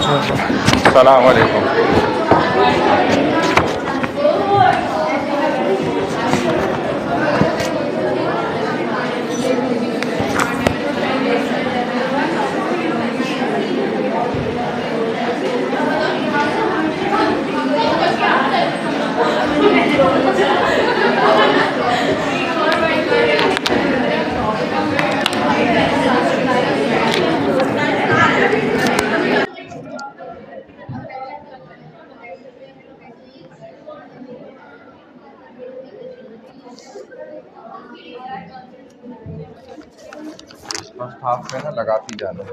अस्सलाम वालेकुम। First half में ना लगाती जाना।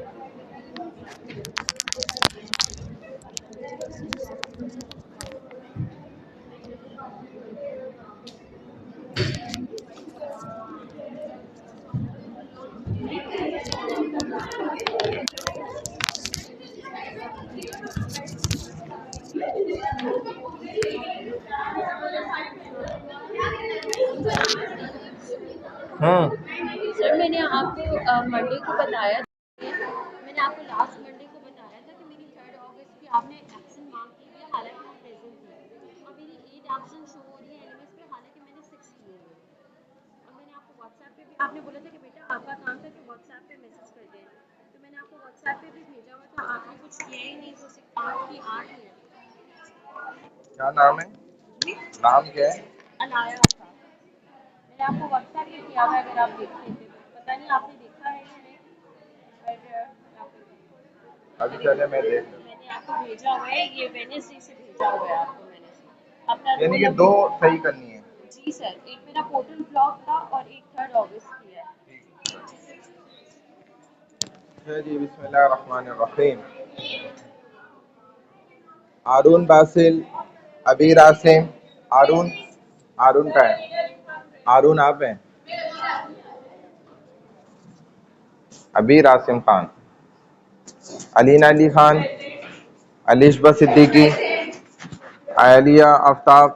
सर मैंने आपको मंडे को बताया, मैंने आपको लास्ट मंडे को बताया था कि मेरी 3 अगस्त की आपने एब्सेंट मार्क की है, हालांकि मैं प्रेजेंट थी और मेरी 8 एब्सेंट शो हो रही है एलएमएस पे, हालांकि मैंने 6 किए हैं। और मैंने आपको व्हाट्सएप पे भी, आपने बोला था कि बेटा आपका काम था कि व्हाट्सएप पे मैसेज कर दें, तो मैंने आपको व्हाट्सएप पे भी भेजा हुआ था, आपने कुछ किया ही नहीं, तो 8 की 8 ही है। क्या नाम है? नाम क्या है? अनाया था, मैंने आपको व्हाट्सएप पे किया हुआ, अगर आप देख लेते तो पता नहीं आपने देखा है या नहीं, अभी चले मैं देख लूँ। मैंने आपको भेजा हुआ है, ये वेडनेसडे से भेजा हुआ है आपको मैंने, अपना यानी कि 2 सही करनी है। जी सर, एक मेरा पोर्टल ब्लॉक था और एक 3 अगस्त की है। जी बिस्मिल्लाहिर्रहमानिर्रहीम। आरून बासिल, अबीर आसिम, आरून का है? आरून आप हैं? अबीर आसिम खान, अलीना अली खान, अलिशबा सिद्दीकी, आलिया आफ्ताब,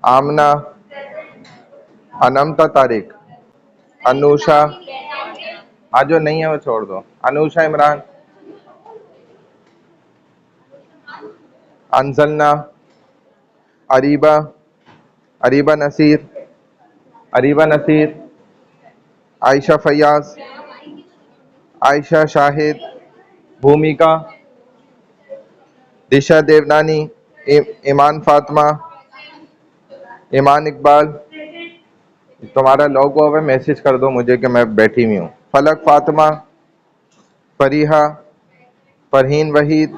आमना, अनमता तारिक, अनुषा, आज जो नहीं है वो छोड़ दो, अनुषा इमरान, अनजलना, अरीबा नसीर, आयशा फयाज, आयशा शाहिद, भूमिका, दिशा देवनानी, ईमान फातिमा, ईमान इकबाल। तुम्हारा लॉग हुआ है, मैसेज कर दो मुझे कि मैं बैठी हुई हूँ। फलक फातिमा, फरीहा, फरहीन वहीद,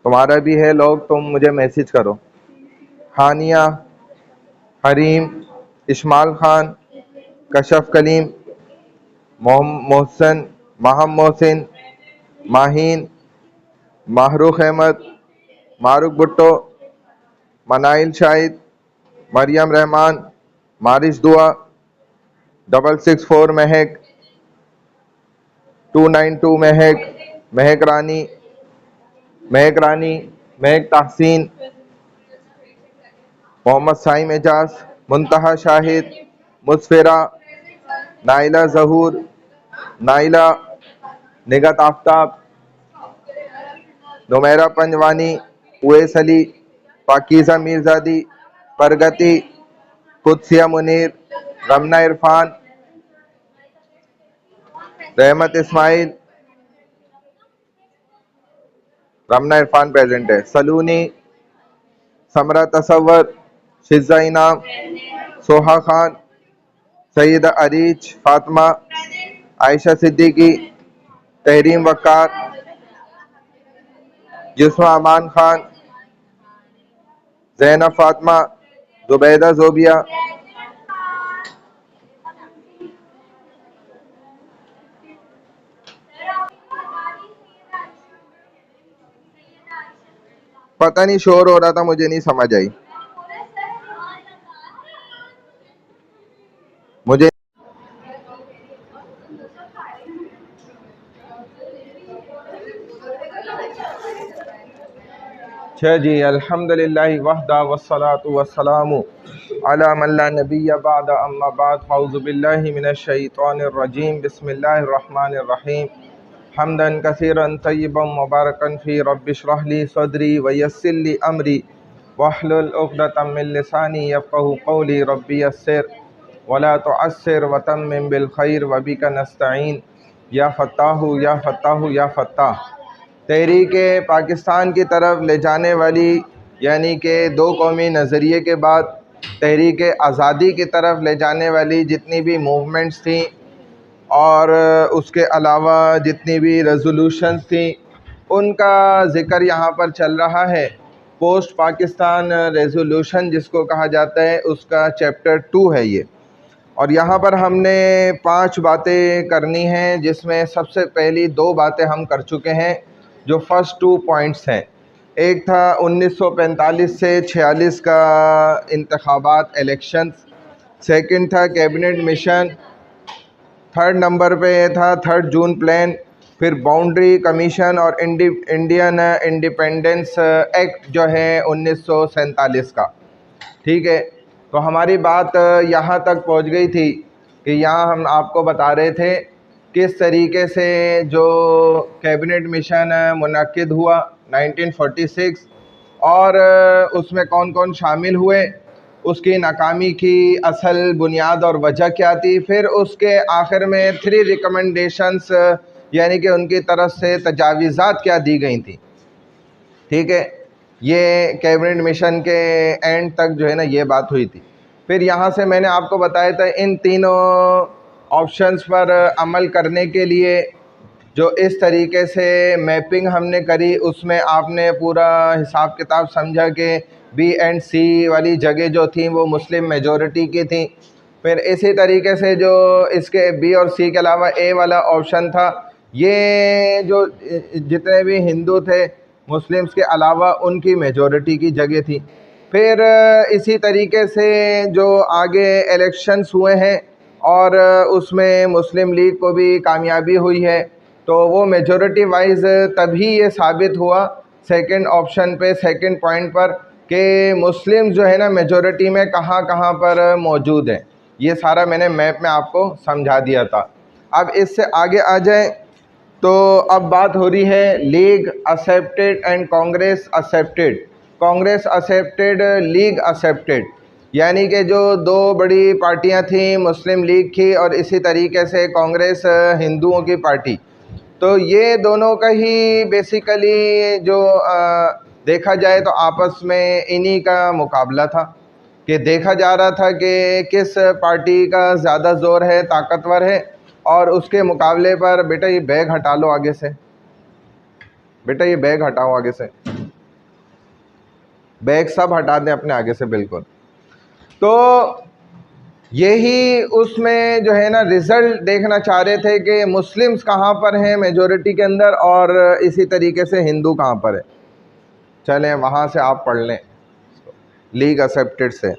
तुम्हारा भी है लॉग, तुम मुझे मैसेज करो। हानिया, हरीम, इस्माइल खान, कशफ कलीम, मोहसिन, मोहसिन, माहीन, माहरूख अहमद, मारूक भुट्टो, मनाइल शाहिद, मरियम रहमान, मारिश दुआ, 664 महक, 292 महक रानी, महक तहसीन, मोहम्मद साइम एजाज, मुंतहा शाहिद, मुस्फिरा, नाइला जहूर, नाइला, निगत आफ्ताब, नुमेरा पंजवानी, उवैस अली, पाकीज़ा मीरजादी, प्रगति, कुदसिया मुनीर, रमना इरफान, रहमत इस्माइल, रमना इरफान प्रेजेंट है, सलूनी, समरा तसव्वर, शिज़ा इनाम, सोहा खान, सईदा अरीज फातिमा, आयशा सिद्दीकी, तहरीम वकार, युस्मा अमान खान, ज़ैनब फातिमा, जुबैदा जोबिया, पता नहीं शोर हो रहा था, मुझे नहीं समझ आई। मुझे अच्छा जी, अल्हम्दुलिल्लाह वहदा वस्सलातु वस्सलामु अला मन ला नबिय्य बअद, अम्मा बाद, औज़ु बिल्लाहि मिनश शैतानिर रजीम, बिस्मिल्लाहिर रहमानिर रहीम। हम्दन कसीरन तय्यबन मुबारकन फ़ी रब्बि इश्रह ली सदरी व यस्सिर ली अमरी वहलुल उक़दतम मिन लिसानी यफ़क़हू क़ौली रब्बी यस्सिर वला तुअस्सिर वतम्मिम बिल खैर व बिका नस्तईन या फ़त्ताहु या फ़त्ताहु या फ़त्ताह। तहरीक पाकिस्तान की तरफ ले जाने वाली, यानी कि दो कौमी नज़रिए के बाद तहरीक आज़ादी की तरफ ले जाने वाली जितनी भी मूवमेंट्स थी और उसके अलावा जितनी भी रेज़ोल्यूशंस थी, उनका ज़िक्र यहाँ पर चल रहा है। पोस्ट पाकिस्तान रेज़ोल्यूशन जिसको कहा जाता है, उसका चैप्टर 2 है ये। और यहाँ पर हमने 5 बातें करनी हैं, जिसमें सबसे पहली 2 बातें हम कर चुके हैं, जो फर्स्ट 2 पॉइंट्स हैं। एक था 1945 से 46 का इंतखाबात इलेक्शंस, सेकंड था कैबिनेट मिशन, थर्ड नंबर पे था 3 जून प्लान, फिर बाउंड्री कमीशन और इंडियन इंडिपेंडेंस एक्ट जो है 1947 का। ठीक है, तो हमारी बात यहाँ तक पहुँच गई थी कि यहाँ हम आपको बता रहे थे किस तरीके से जो कैबिनेट मिशन मुनक्किद हुआ 1946 और उसमें कौन कौन शामिल हुए, उसकी नाकामी की असल बुनियाद और वजह क्या थी, फिर उसके आखिर में 3 रिकमेंडेशंस यानी कि उनकी तरफ से तजावीज़ात क्या दी गई थी। ठीक है, ये कैबिनेट मिशन के एंड तक जो है ना ये बात हुई थी। फिर यहाँ से मैंने आपको बताया था इन तीनों ऑप्शंस पर अमल करने के लिए जो इस तरीके से मैपिंग हमने करी, उसमें आपने पूरा हिसाब किताब समझा कि बी एंड सी वाली जगह जो थी वो मुस्लिम मेजॉरिटी की थी। फिर इसी तरीके से जो इसके बी और सी के अलावा ए वाला ऑप्शन था, ये जो जितने भी हिंदू थे मुस्लिम्स के अलावा उनकी मेजॉरिटी की जगह थी। फिर इसी तरीके से जो आगे इलेक्शंस हुए हैं और उसमें मुस्लिम लीग को भी कामयाबी हुई है, तो वो मेजॉरिटी वाइज तभी ये साबित हुआ सेकंड ऑप्शन पे, सेकंड पॉइंट पर, कि मुस्लिम्स जो है ना मेजॉरिटी में कहाँ कहाँ पर मौजूद हैं। ये सारा मैंने मैप में आपको समझा दिया था। अब इससे आगे आ जाए तो अब बात हो रही है league accepted and Congress accepted. Congress accepted, league accepted, यानी कि जो 2 बड़ी पार्टियां थीं, मुस्लिम लीग की और इसी तरीके से कांग्रेस हिंदुओं की पार्टी, तो ये दोनों का ही बेसिकली जो देखा जाए तो आपस में इन्हीं का मुकाबला था कि देखा जा रहा था कि किस पार्टी का ज़्यादा ज़ोर है, ताकतवर है। और उसके मुकाबले पर बेटा ये बैग हटा लो आगे से, बेटा ये बैग हटाओ आगे से, बैग सब हटा दें अपने आगे से बिल्कुल। तो यही उसमें जो है ना रिज़ल्ट देखना चाह रहे थे कि मुस्लिम्स कहाँ पर हैं मेजॉरिटी के अंदर और इसी तरीके से हिंदू कहाँ पर है। चलें वहाँ से आप पढ़ लें लीग एक्सेप्टेड से।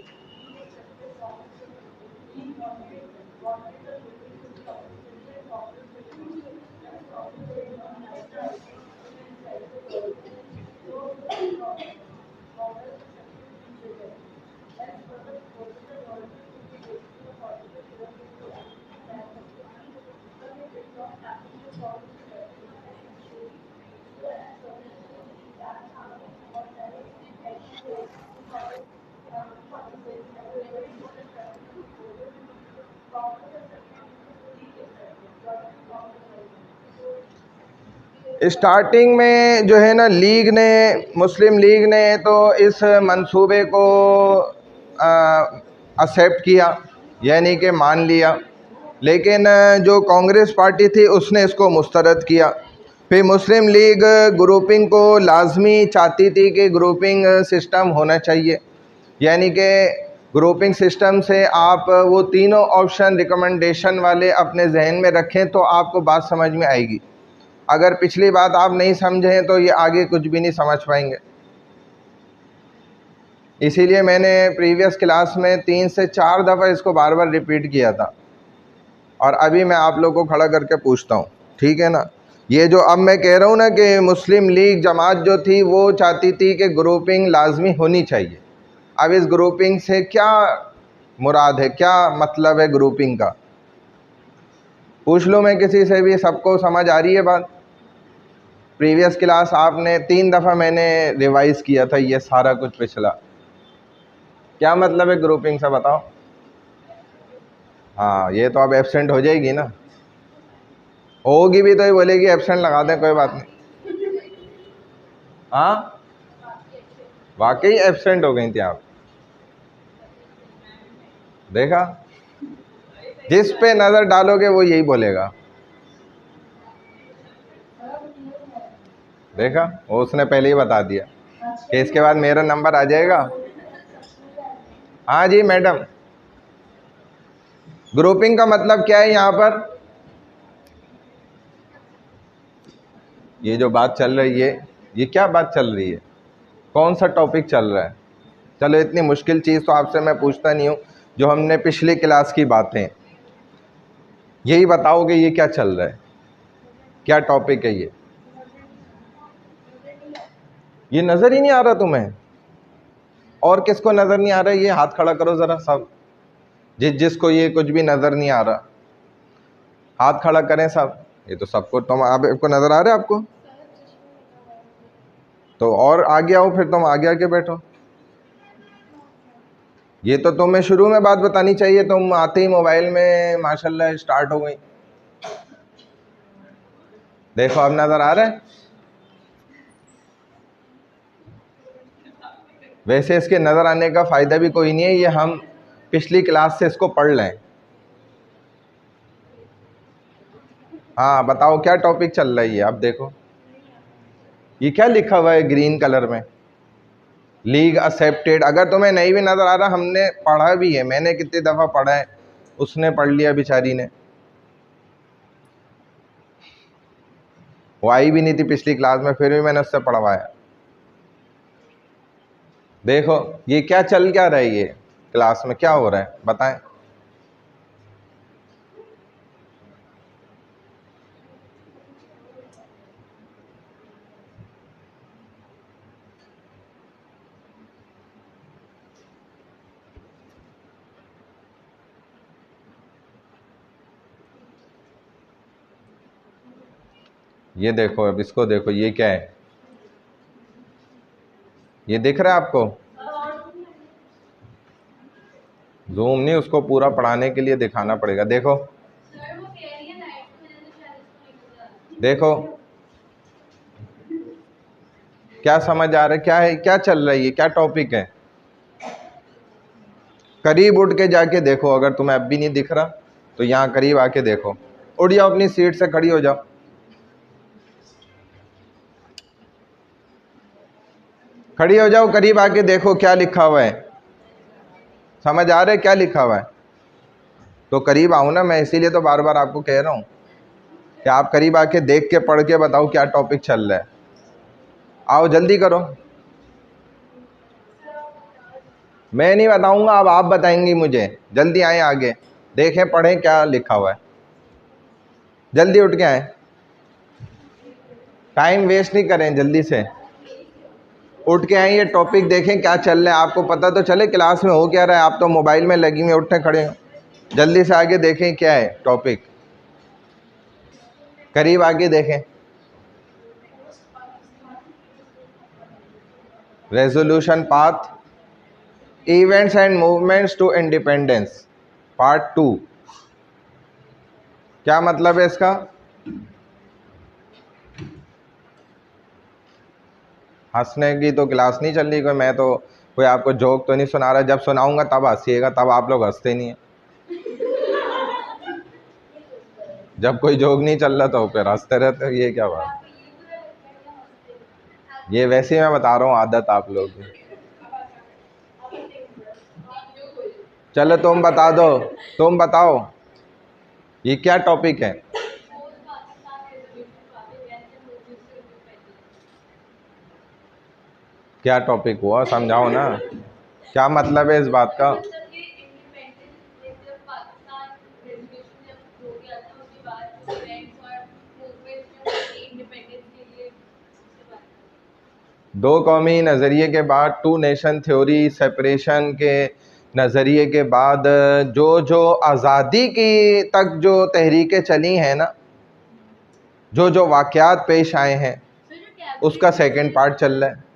स्टार्टिंग में जो है ना लीग ने, मुस्लिम लीग ने तो इस मंसूबे को एक्सेप्ट किया, यानी कि मान लिया, लेकिन जो कांग्रेस पार्टी थी उसने इसको मुस्तरद किया। फिर मुस्लिम लीग ग्रुपिंग को लाजमी चाहती थी कि ग्रुपिंग सिस्टम होना चाहिए, यानी कि ग्रुपिंग सिस्टम से आप वो तीनों ऑप्शन रिकमेंडेशन वाले अपने जहन में रखें तो आपको बात समझ में आएगी। अगर पिछली बात आप नहीं समझें तो ये आगे कुछ भी नहीं समझ पाएंगे। इसीलिए मैंने प्रीवियस क्लास में 3 से 4 दफ़ा इसको बार बार रिपीट किया था और अभी मैं आप लोगों को खड़ा करके पूछता हूँ, ठीक है ना। ये जो अब मैं कह रहा हूँ ना कि मुस्लिम लीग जमात जो थी वो चाहती थी कि ग्रुपिंग लाजमी होनी चाहिए। अब इस ग्रुपिंग से क्या मुराद है, क्या मतलब है ग्रुपिंग का, पूछ लो मैं किसी से भी, सबको समझ आ रही है बात? प्रीवियस क्लास आपने 3 दफ़ा मैंने रिवाइज किया था ये सारा कुछ पिछला। क्या मतलब है ग्रुपिंग से बताओ? हाँ, ये तो अब एब्सेंट हो जाएगी ना, होगी भी तो ये बोलेगी एब्सेंट लगा दें, कोई बात नहीं। हाँ, वाकई एब्सेंट हो गई थी आप, देखा? जिस पे नज़र डालोगे वो यही बोलेगा, देखा? वो उसने पहले ही बता दिया कि इसके बाद मेरा नंबर आ जाएगा। हाँ जी मैडम, ग्रुपिंग का मतलब क्या है यहाँ पर? ये जो बात चल रही है, ये क्या बात चल रही है, कौन सा टॉपिक चल रहा है? चलो, इतनी मुश्किल चीज़ तो आपसे मैं पूछता नहीं हूँ, जो हमने पिछली क्लास की बातें, यही बताओगे ये क्या चल रहा है, क्या टॉपिक है ये नज़र ही नहीं आ रहा तुम्हें? और किसको नज़र नहीं आ रहा है? ये हाथ खड़ा करो ज़रा सब, जिसको ये कुछ भी नज़र नहीं आ रहा, हाथ खड़ा करें सब। ये तो सबको, तुम आपको नज़र आ रहा है आपको? तो और आगे आओ, फिर तुम आगे आके बैठो। ये तो तुम्हें शुरू में बात बतानी चाहिए, तुम आते ही मोबाइल में माशाल्लाह स्टार्ट हो गई। देखो अब नज़र आ रहा है? वैसे इसके नज़र आने का फ़ायदा भी कोई नहीं है, ये हम पिछली क्लास से इसको पढ़ लें। हाँ बताओ क्या टॉपिक चल रही है? अब देखो ये क्या लिखा हुआ है ग्रीन कलर में, लीग एक्सेप्टेड। अगर तुम्हें नहीं भी नज़र आ रहा, हमने पढ़ा भी है, मैंने कितनी दफ़ा पढ़ा है, उसने पढ़ लिया बेचारी ने, वो आई भी नहीं थी पिछली क्लास में, फिर भी मैंने उससे पढ़वाया। देखो ये क्या चल क्या रहा है, ये क्लास में क्या हो रहा है बताएं? ये देखो, अब इसको देखो, ये क्या है? ये दिख रहा है आपको? जूम नहीं, उसको पूरा पढ़ाने के लिए दिखाना पड़ेगा। देखो देखो क्या समझ आ रहा है, क्या है, क्या चल रहा है, ये क्या टॉपिक है? करीब उठ के जाके देखो, अगर तुम्हें अब भी नहीं दिख रहा तो यहाँ करीब आके देखो। उठ जाओ, अपनी सीट से खड़ी हो जाओ, खड़ी हो जाओ, करीब आके देखो क्या लिखा हुआ है। समझ आ रहा है क्या लिखा हुआ है? तो करीब आओ ना, मैं इसीलिए तो बार बार आपको कह रहा हूँ कि आप करीब आके देख के पढ़ के बताओ क्या टॉपिक चल रहा है। आओ जल्दी करो, मैं नहीं बताऊंगा, अब आप बताएंगी मुझे। जल्दी आए आगे, देखें पढ़ें क्या लिखा हुआ है, जल्दी उठ के आए, टाइम वेस्ट नहीं करें, जल्दी से उठ के आए, ये टॉपिक देखें क्या चल रहा है, आपको पता तो चले क्लास में हो क्या रहा है। आप तो मोबाइल में लगी हुई, उठने खड़े हो, जल्दी से आगे देखें क्या है टॉपिक, करीब आगे देखें। Resolution path, events and movements to independence, part 2। क्या मतलब है इसका? हंसने की तो क्लास नहीं चल रही कोई, मैं तो कोई आपको जोक तो नहीं सुना रहा, जब सुनाऊंगा तब हंसीएगा, तब आप लोग हंसते नहीं हैं। जब कोई जोक नहीं चल रहा तो फिर हंसते रहते हो, ये क्या बात? ये वैसे ही मैं बता रहा हूँ, आदत आप लोग की। चलो तुम बता दो, तुम बताओ ये क्या टॉपिक है? क्या टॉपिक हुआ, समझाओ ना, क्या मतलब है इस बात का? दो कौमी नज़रिए के बाद, टू नेशन थ्योरी सेपरेशन के नज़रिए के बाद, जो आज़ादी की तक जो तहरीकें चली हैं ना, जो वाक़यात पेश आए हैं, उसका सेकंड पार्ट चल रहा है।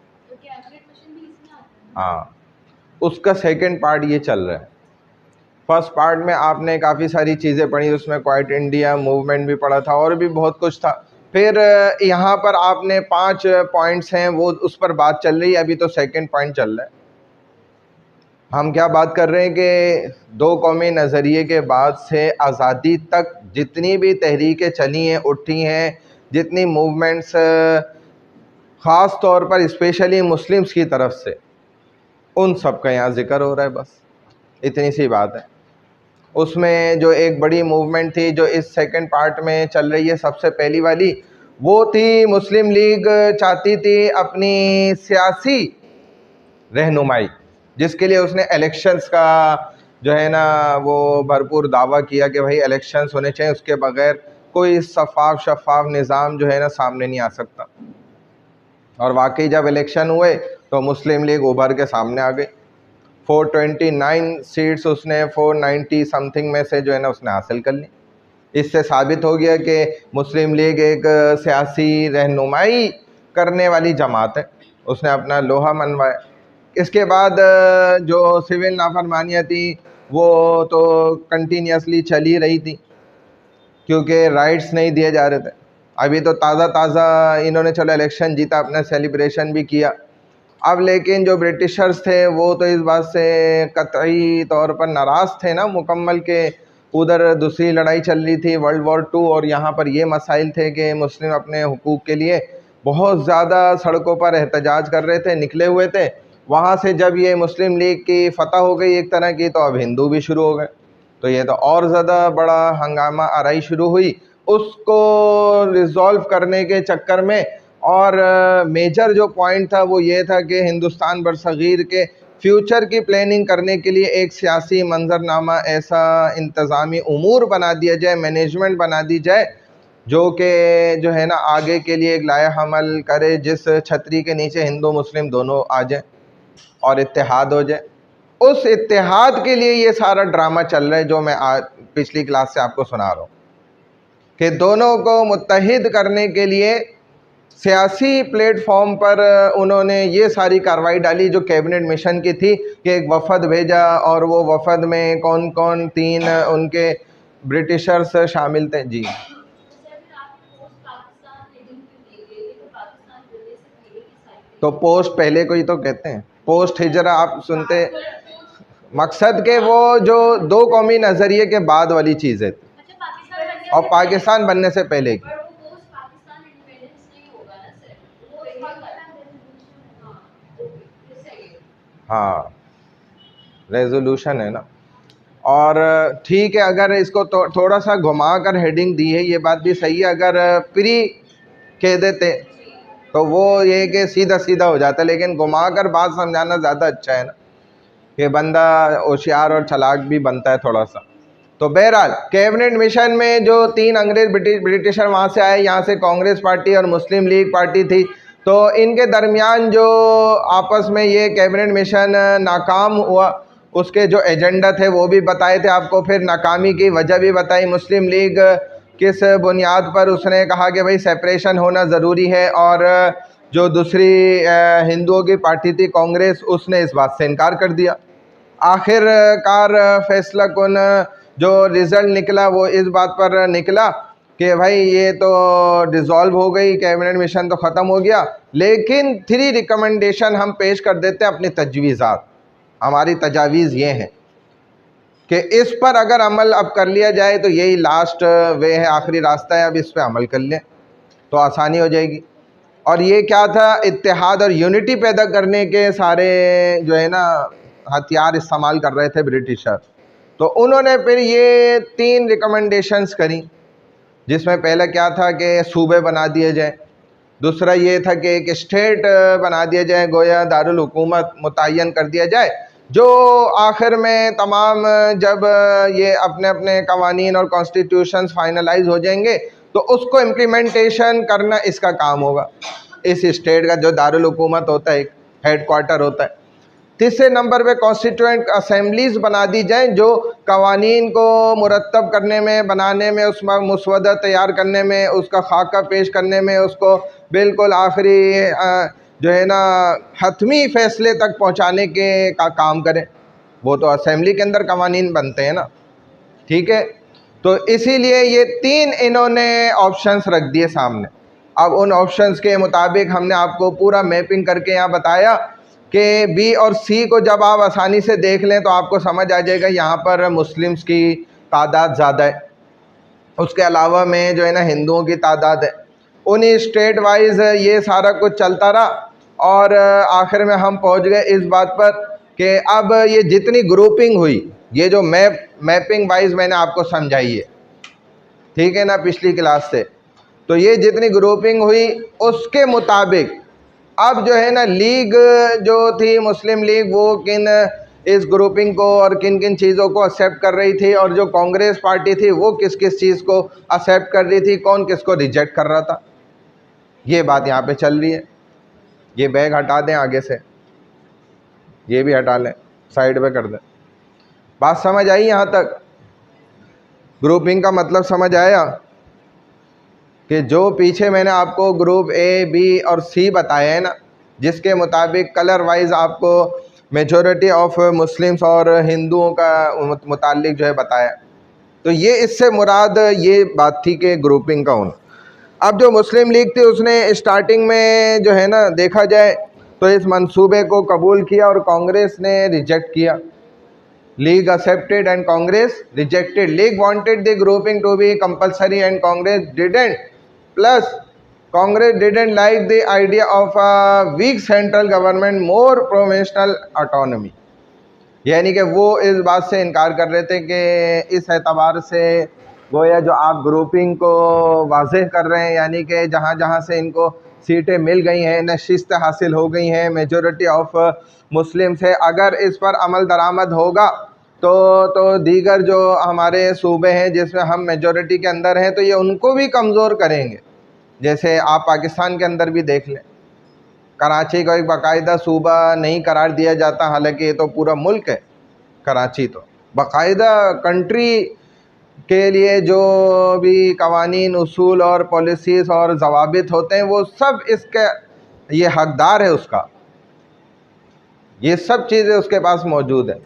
हाँ, उसका सेकंड पार्ट ये चल रहा है। फर्स्ट पार्ट में आपने काफ़ी सारी चीज़ें पढ़ी, उसमें क्वाइट इंडिया मूवमेंट भी पढ़ा था और भी बहुत कुछ था। फिर यहाँ पर आपने 5 पॉइंट्स हैं, वो उस पर बात चल रही है, अभी तो सेकंड पॉइंट चल रहा है। हम क्या बात कर रहे हैं कि दो कौमी नज़रिए के बाद से आज़ादी तक जितनी भी तहरीकें चली हैं, उठी हैं, जितनी मूवमेंट्स ख़ास तौर पर स्पेशली मुस्लिम्स की तरफ से, उन सब का यहाँ ज़िक्र हो रहा है। बस इतनी सी बात है। उसमें जो एक बड़ी मूवमेंट थी जो इस सेकंड पार्ट में चल रही है, सबसे पहली वाली वो थी मुस्लिम लीग चाहती थी अपनी सियासी रहनुमाई, जिसके लिए उसने इलेक्शंस का जो है ना वो भरपूर दावा किया कि भाई इलेक्शंस होने चाहिए, उसके बगैर कोई शफाफ निज़ाम जो है ना सामने नहीं आ सकता। और वाकई जब इलेक्शन हुए तो मुस्लिम लीग उभर के सामने आ गई। 429 सीट्स उसने 490 समथिंग में से जो है ना उसने हासिल कर ली। इससे साबित हो गया कि मुस्लिम लीग एक सियासी रहनुमाई करने वाली जमात है, उसने अपना लोहा मनवाया। इसके बाद जो सिविल नाफरमानियाँ थी वो तो कंटिन्यूसली चल ही रही थी, क्योंकि राइट्स नहीं दिए जा रहे थे। अभी तो ताज़ा इन्होंने चलो इलेक्शन जीता, अपना सेलिब्रेशन भी किया। अब लेकिन जो ब्रिटिशर्स थे वो तो इस बात से कतई तौर पर नाराज़ थे ना मुकम्मल के उधर दूसरी लड़ाई चल रही थी वर्ल्ड वॉर 2, और यहाँ पर ये मसाइल थे कि मुस्लिम अपने हुकूक के लिए बहुत ज़्यादा सड़कों पर एहतजाज कर रहे थे, निकले हुए थे। वहाँ से जब ये मुस्लिम लीग की फ़तह हो गई एक तरह की, तो अब हिंदू भी शुरू हो गए, तो ये तो और ज़्यादा बड़ा हंगामा आराई शुरू हुई। उसको रिज़ॉल्व करने के चक्कर में और मेजर जो पॉइंट था वो ये था कि हिंदुस्तान बरसग़ीर के फ्यूचर की प्लानिंग करने के लिए एक सियासी मंजरनामा, ऐसा इंतज़ामी उमूर बना दिया जाए, मैनेजमेंट बना दी जाए जो कि जो है ना आगे के लिए एक लाया हमल करे, जिस छतरी के नीचे हिंदू मुस्लिम दोनों आ जाए और इत्तेहाद हो जाए। उस इत्तेहाद के लिए ये सारा ड्रामा चल रहा है जो मैं आज पिछली क्लास से आपको सुना रहा हूँ, कि दोनों को मुत्तहिद करने के लिए सियासी प्लेटफॉर्म पर उन्होंने ये सारी कार्रवाई डाली जो कैबिनेट मिशन की थी, कि एक वफ़द भेजा और वो वफ़द में कौन कौन 3 उनके ब्रिटिशर्स शामिल थे। जी, तो पोस्ट पहले को ही तो कहते हैं, पोस्ट हिजरा आप सुनते, मकसद के वो जो दो कौमी नज़रिए के बाद वाली चीज़ है और पाकिस्तान बनने से पहले की। हाँ, रेजोल्यूशन है ना। और ठीक है, अगर इसको थोड़ा सा घुमा कर हेडिंग दी है, ये बात भी सही है। अगर प्री कह देते तो वो ये कि सीधा सीधा हो जाता, लेकिन घुमा कर बात समझाना ज़्यादा अच्छा है ना, कि बंदा होशियार और चालाक भी बनता है थोड़ा सा। तो बहरहाल कैबिनेट मिशन में जो 3 अंग्रेज़ ब्रिटिशर वहाँ से आए, यहाँ से कांग्रेस पार्टी और मुस्लिम लीग पार्टी थी, तो इनके दरमियान जो आपस में ये कैबिनेट मिशन नाकाम हुआ, उसके जो एजेंडा थे वो भी बताए थे आपको, फिर नाकामी की वजह भी बताई। मुस्लिम लीग किस बुनियाद पर उसने कहा कि भाई सेपरेशन होना ज़रूरी है, और जो दूसरी हिंदुओं की पार्टी थी कांग्रेस, उसने इस बात से इनकार कर दिया। आखिरकार फैसला कौन जो रिज़ल्ट निकला वो इस बात पर निकला कि भाई ये तो डिज़ोल्व हो गई, कैबिनेट मिशन तो ख़त्म हो गया, लेकिन 3 रिकमेंडेशन हम पेश कर देते हैं, अपनी तजवीज़ात। हमारी तजावीज़ ये हैं कि इस पर अगर अमल अब कर लिया जाए तो यही लास्ट वे है, आखिरी रास्ता है, अब इस पर अमल कर लें तो आसानी हो जाएगी। और ये क्या था, इत्तेहाद और यूनिटी पैदा करने के सारे जो है ना हथियार इस्तेमाल कर रहे थे ब्रिटिशर। तो उन्होंने फिर ये 3 रिकमेंडेशंस करी, जिसमें पहला क्या था कि सूबे बना दिए जाए, दूसरा ये था कि एक स्टेट बना दिया जाए, गोया दारुल हुकूमत मुतय्यन कर दिया जाए, जो आखिर में तमाम जब ये अपने अपने कवानीन और कॉन्स्टिट्यूशंस फाइनलाइज हो जाएंगे तो उसको इम्प्लीमेंटेशन करना इसका काम होगा, इस स्टेट का जो दारुल हुकूमत होता है, एक हेड क्वार्टर होता है। तीसरे नंबर पे कॉन्स्टिट्यूएंट असेंबलीज़ बना दी जाएँ जो कवानीन को मुरतब करने में, बनाने में, उसमें मुसवदा तैयार करने में, उसका खाका पेश करने में, उसको बिल्कुल आखिरी जो है ना हतमी फैसले तक पहुंचाने के का काम करें। वो तो असेंबली के अंदर कवानीन बनते हैं ना, ठीक है। तो इसीलिए ये 3 इन्होंने ऑप्शंस रख दिए सामने। अब उन ऑप्शंस के मुताबिक हमने आपको पूरा मैपिंग करके यहाँ बताया कि बी और सी को जब आप आसानी से देख लें तो आपको समझ आ जाएगा यहाँ पर मुस्लिम्स की तादाद ज़्यादा है, उसके अलावा में जो है ना हिंदुओं की तादाद है। उन्हीं स्टेट वाइज ये सारा कुछ चलता रहा और आखिर में हम पहुंच गए इस बात पर कि अब ये जितनी ग्रुपिंग हुई, ये जो मैपिंग वाइज मैंने आपको समझाई है, ठीक है ना, पिछली क्लास से, तो ये जितनी ग्रुपिंग हुई उसके मुताबिक अब जो है ना लीग जो थी मुस्लिम लीग, वो किन इस ग्रुपिंग को और किन किन चीज़ों को एक्सेप्ट कर रही थी, और जो कांग्रेस पार्टी थी वो किस किस चीज़ को एक्सेप्ट कर रही थी, कौन किसको रिजेक्ट कर रहा था, ये बात यहाँ पे चल रही है। ये बैग हटा दें आगे से, ये भी हटा लें, साइड पे कर दें। बात समझ आई यहाँ तक? ग्रुपिंग का मतलब समझ आया कि जो पीछे मैंने आपको ग्रुप ए बी और सी बताया है ना, जिसके मुताबिक कलर वाइज आपको मेजॉरिटी ऑफ मुस्लिम्स और हिंदुओं का मुतालिक जो है बताया, तो ये इससे मुराद ये बात थी कि ग्रुपिंग का होना। अब जो मुस्लिम लीग थी उसने स्टार्टिंग में जो है ना देखा जाए तो इस मंसूबे को कबूल किया और कांग्रेस ने रिजेक्ट किया। League accepted and Congress rejected. League wanted the grouping to be compulsory and Congress didn't. Plus, Congress didn't like the idea of a weak central government, more provincial autonomy. यानी कि वो इस बात से इनकार कर रहे थे कि इस एतबार से गोया जो आप ग्रुपिंग को वाज़ेह कर रहे हैं, यानी कि जहाँ जहाँ से इनको सीटें मिल गई हैं, नशिस्त हासिल हो गई हैं, मेजॉरिटी ऑफ मुस्लिम से, अगर इस पर अमल दरामद होगा तो दीगर जो हमारे सूबे हैं जिसमें हम मेजॉरिटी के अंदर हैं, तो ये उनको भी कमज़ोर करेंगे। जैसे आप पाकिस्तान के अंदर भी देख लें, कराची को एक बाकायदा सूबा नहीं करार दिया जाता, हालांकि ये तो पूरा मुल्क है। कराची तो बाकायदा कंट्री के लिए जो भी कवानीन, उसूल और पॉलिसीज़ और जवाबित होते हैं वो सब इसके ये हकदार है उसका, ये सब चीज़ें उसके पास मौजूद है।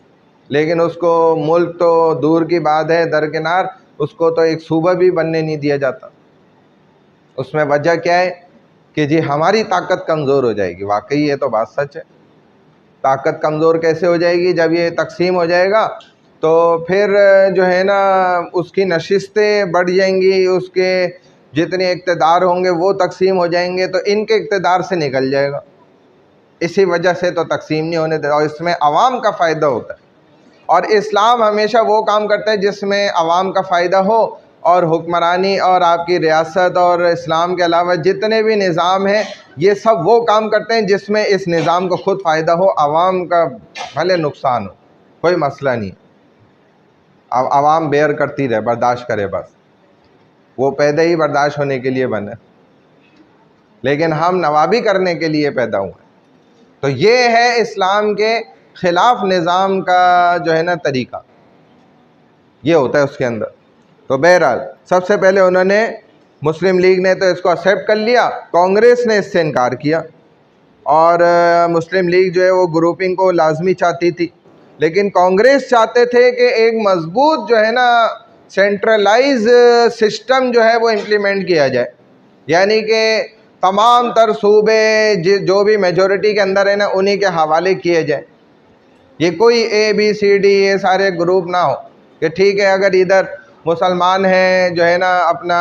लेकिन उसको मुल्क तो दूर की बात है, दरकिनार उसको तो एक सूबा भी बनने नहीं दिया जाता। उसमें वजह क्या है कि जी हमारी ताकत कमज़ोर हो जाएगी। वाकई ये तो बात सच है। ताकत कमज़ोर कैसे हो जाएगी? जब ये तकसीम हो जाएगा तो फिर जो है ना उसकी नशिस्तें बढ़ जाएंगी, उसके जितने इक़्तिदार होंगे वो तकसीम हो जाएंगे, तो इनके इक़्तिदार से निकल जाएगा। इसी वजह से तो तकसीम नहीं होने देता, और इसमें आवाम का फ़ायदा होता है। और इस्लाम हमेशा वो काम करता है जिसमें आवाम का फ़ायदा हो, और हुक्मरानी और आपकी रियासत और इस्लाम के अलावा जितने भी निज़ाम हैं ये सब वो काम करते हैं जिसमें इस निज़ाम को ख़ुद फ़ायदा हो, आवाम का भले नुकसान हो, कोई मसला नहीं। अब आवाम बेयर करती रहे, बर्दाश्त करे, बस वो पैदा ही बर्दाश्त होने के लिए बने, लेकिन हम नवाबी करने के लिए पैदा हुए। तो ये है इस्लाम के ख़िलाफ़ निज़ाम का जो है ना तरीक़ा, ये होता है उसके अंदर। तो बहरहाल सबसे पहले उन्होंने, मुस्लिम लीग ने तो इसको एक्सेप्ट कर लिया, कांग्रेस ने इससे इनकार किया, और मुस्लिम लीग जो है वो ग्रुपिंग को लाजमी चाहती थी, लेकिन कांग्रेस चाहते थे कि एक मजबूत जो है ना सेंट्रलाइज सिस्टम जो है वो इम्प्लीमेंट किया जाए, यानी कि तमाम तर सूबे जो भी मेजॉरिटी के अंदर है ना उन्हीं के हवाले किए जाए। ये कोई ए बी सी डी ये सारे ग्रुप ना हो कि ठीक है अगर इधर मुसलमान हैं जो है ना अपना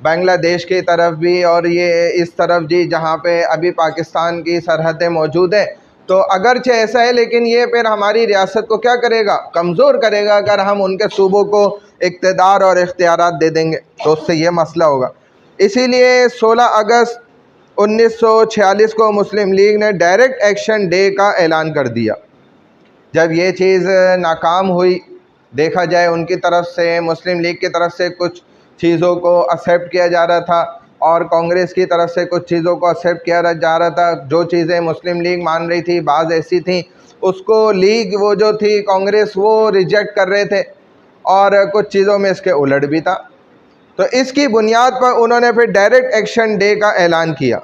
बांग्लादेश की तरफ भी, और ये इस तरफ जी जहाँ पे अभी पाकिस्तान की सरहदें मौजूद हैं, तो अगरचे ऐसा है लेकिन ये फिर हमारी रियासत को क्या करेगा? कमज़ोर करेगा। अगर हम उनके सूबों को इक़्तिदार और इख्तियारात दे देंगे तो उससे ये मसला होगा। इसीलिए 16 अगस्त 1946 को मुस्लिम लीग ने डायरेक्ट एक्शन डे का ऐलान कर दिया। जब ये चीज़ नाकाम हुई, देखा जाए उनकी तरफ से, मुस्लिम लीग की तरफ से कुछ चीज़ों को एक्सेप्ट किया जा रहा था और कांग्रेस की तरफ से कुछ चीज़ों को एक्सेप्ट किया जा रहा था। जो चीज़ें मुस्लिम लीग मान रही थी, बाज़ ऐसी थी उसको लीग वो जो थी कांग्रेस वो रिजेक्ट कर रहे थे, और कुछ चीज़ों में इसके उलट भी था। तो इसकी बुनियाद पर उन्होंने फिर डायरेक्ट एक्शन डे का ऐलान किया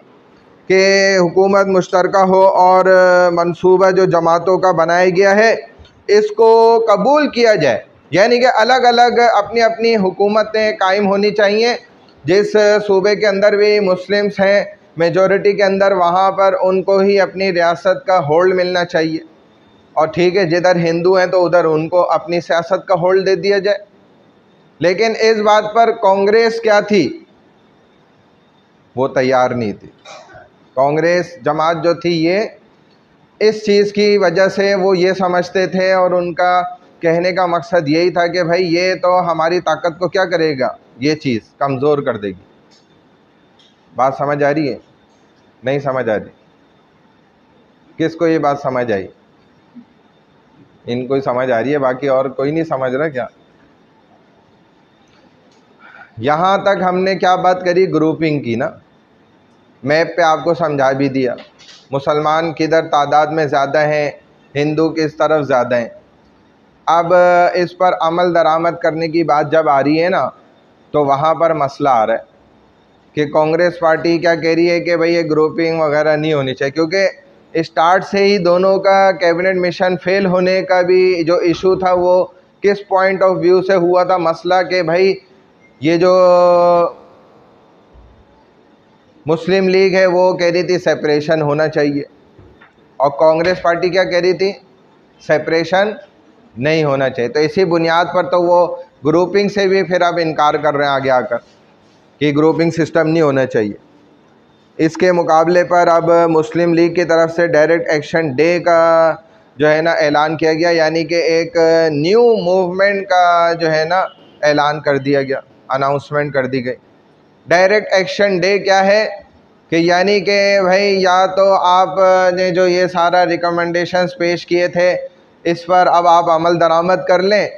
कि हुकूमत मुश्तरका हो और मंसूबा जो जमातों का बनाया गया है इसको कबूल किया जाए, यानी कि अलग अलग अपनी अपनी हुकूमतें कायम होनी चाहिए। जिस सूबे के अंदर भी मुस्लिम्स हैं मेजॉरिटी के अंदर, वहाँ पर उनको ही अपनी रियासत का होल्ड मिलना चाहिए, और ठीक है जिधर हिंदू हैं तो उधर उनको अपनी सियासत का होल्ड दे दिया जाए। लेकिन इस बात पर कांग्रेस क्या थी, वो तैयार नहीं थी। कांग्रेस जमात जो थी ये इस चीज़ की वजह से वो ये समझते थे और उनका कहने का मकसद यही था कि भाई ये तो हमारी ताकत को क्या करेगा, ये चीज़ कमज़ोर कर देगी। बात समझ आ रही है? नहीं समझ आ रही? किसको ये बात समझ आई? इनको ही समझ आ रही है, बाकी और कोई नहीं समझ रहा क्या? यहाँ तक हमने क्या बात करी, ग्रुपिंग की ना। मैप पे आपको समझा भी दिया मुसलमान किधर तादाद में ज़्यादा हैं, हिंदू किस तरफ ज़्यादा हैं। अब इस पर अमल दरामद करने की बात जब आ रही है ना, तो वहाँ पर मसला आ रहा है कि कांग्रेस पार्टी क्या कह रही है कि भाई ये ग्रुपिंग वगैरह नहीं होनी चाहिए, क्योंकि स्टार्ट से ही दोनों का कैबिनेट मिशन फेल होने का भी जो इशू था वो किस पॉइंट ऑफ व्यू से हुआ था मसला, कि भाई ये जो मुस्लिम लीग है वो कह रही थी सेपरेशन होना चाहिए, और कांग्रेस पार्टी क्या कह रही थी, सेपरेशन नहीं होना चाहिए। तो इसी बुनियाद पर तो वो ग्रुपिंग से भी फिर अब इनकार कर रहे हैं आगे आकर कि ग्रुपिंग सिस्टम नहीं होना चाहिए। इसके मुकाबले पर अब मुस्लिम लीग की तरफ से डायरेक्ट एक्शन डे का जो है ना ऐलान किया गया, यानी कि एक न्यू मूवमेंट का जो है ना ऐलान कर दिया गया, अनाउंसमेंट कर दी गई। डायरेक्ट एक्शन डे क्या है कि यानी कि भाई या तो आपने जो ये सारा रिकमेंडेशंस पेश किए थे इस पर अब आप अमल दरामद कर लें,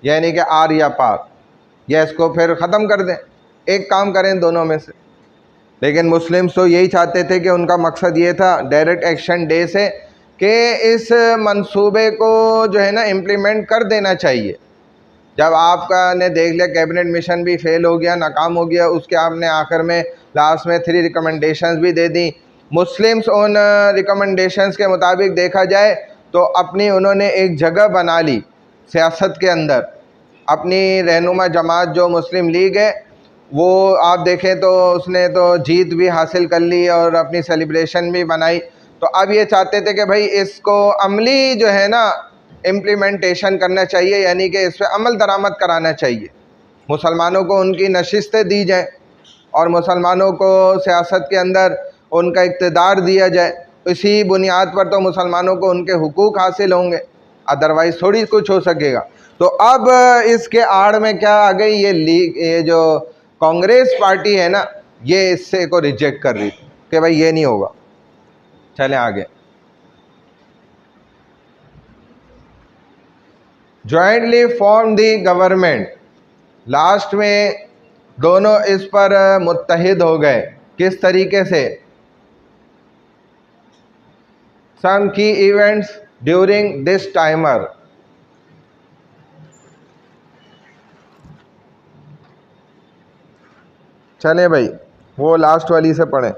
यानी कि आर या पार, या इसको फिर ख़त्म कर दें, एक काम करें दोनों में से। लेकिन मुस्लिम्स तो यही चाहते थे कि उनका मकसद ये था डायरेक्ट एक्शन डे से कि इस मंसूबे को जो है ना इम्प्लीमेंट कर देना चाहिए। जब आपका ने देख लिया कैबिनेट मिशन भी फेल हो गया, नाकाम हो गया, उसके आपने आखिर में लास्ट में 3 रिकमेंडेशंस भी दे दी। मुस्लिम्स उन रिकमेंडेशंस के मुताबिक देखा जाए तो अपनी उन्होंने एक जगह बना ली सियासत के अंदर। अपनी रहनुमा जमात जो मुस्लिम लीग है वो आप देखें तो उसने तो जीत भी हासिल कर ली और अपनी सेलिब्रेशन भी बनाई। तो अब ये चाहते थे कि भाई इसको अमली जो है ना इम्प्लीमेंटेशन करना चाहिए, यानी कि इस पर अमल दरामद कराना चाहिए, मुसलमानों को उनकी नशिस्तें दी जाएं और मुसलमानों को सियासत के अंदर उनका इक़्तिदार दिया जाए। इसी बुनियाद पर तो मुसलमानों को उनके हुकूक हासिल होंगे, अदरवाइज़ थोड़ी कुछ हो सकेगा। तो अब इसके आड़ में क्या आ गई, ये लीग, ये जो कांग्रेस पार्टी है ना, ये इससे को रिजेक्ट कर रही थी कि भाई ये नहीं होगा। चलें आगे। जॉइंटली फॉर्म दी गवर्नमेंट, लास्ट में दोनों इस पर मुत्तहिद हो गए। किस तरीके से? सम की इवेंट्स ड्यूरिंग दिस टाइमर। चले भाई वो लास्ट वाली से पढ़ें,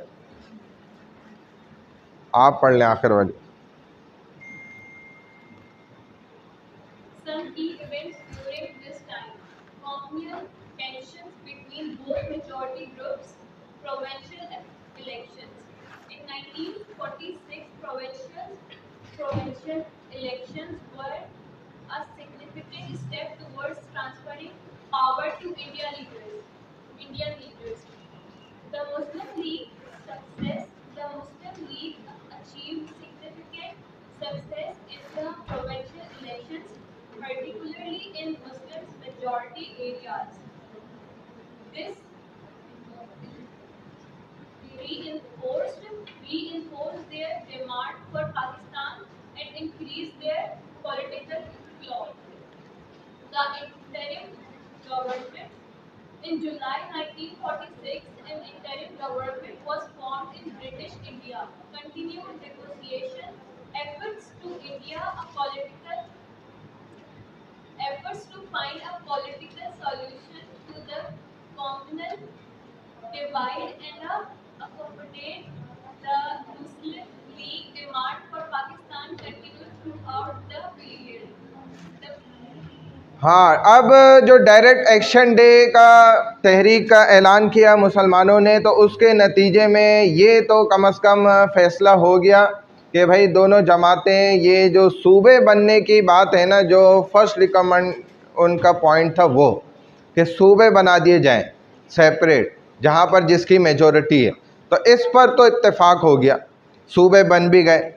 आप पढ़ लें आखिर वाली। Some key events during this time: communal tensions between both majority groups, provincial elections. In 1946, provincial elections were a significant step towards transferring power to Indian leaders. The Muslim League achieved significant success in the provincial elections, particularly in Muslim majority areas. This reinforced their demand for Pakistan and increased their political clout. The interim government in July 1946, an interim government was formed in British India. Continued negotiation efforts to India a political efforts to find a political solution to to the communal divide and accommodate the Muslim League demand for Pakistan continued throughout the period. The हाँ, अब जो direct action day का तहरीक का ऐलान किया मुसलमानों ने, तो उसके नतीजे में ये तो कम अज़ कम फ़ैसला हो गया कि भाई दोनों जमातें, ये जो सूबे बनने की बात है ना, जो फर्स्ट रिकमेंड उनका पॉइंट था वो कि सूबे बना दिए जाएं सेपरेट, जहाँ पर जिसकी मेजॉरिटी है। तो इस पर तो इत्तेफाक हो गया, सूबे बन भी गए।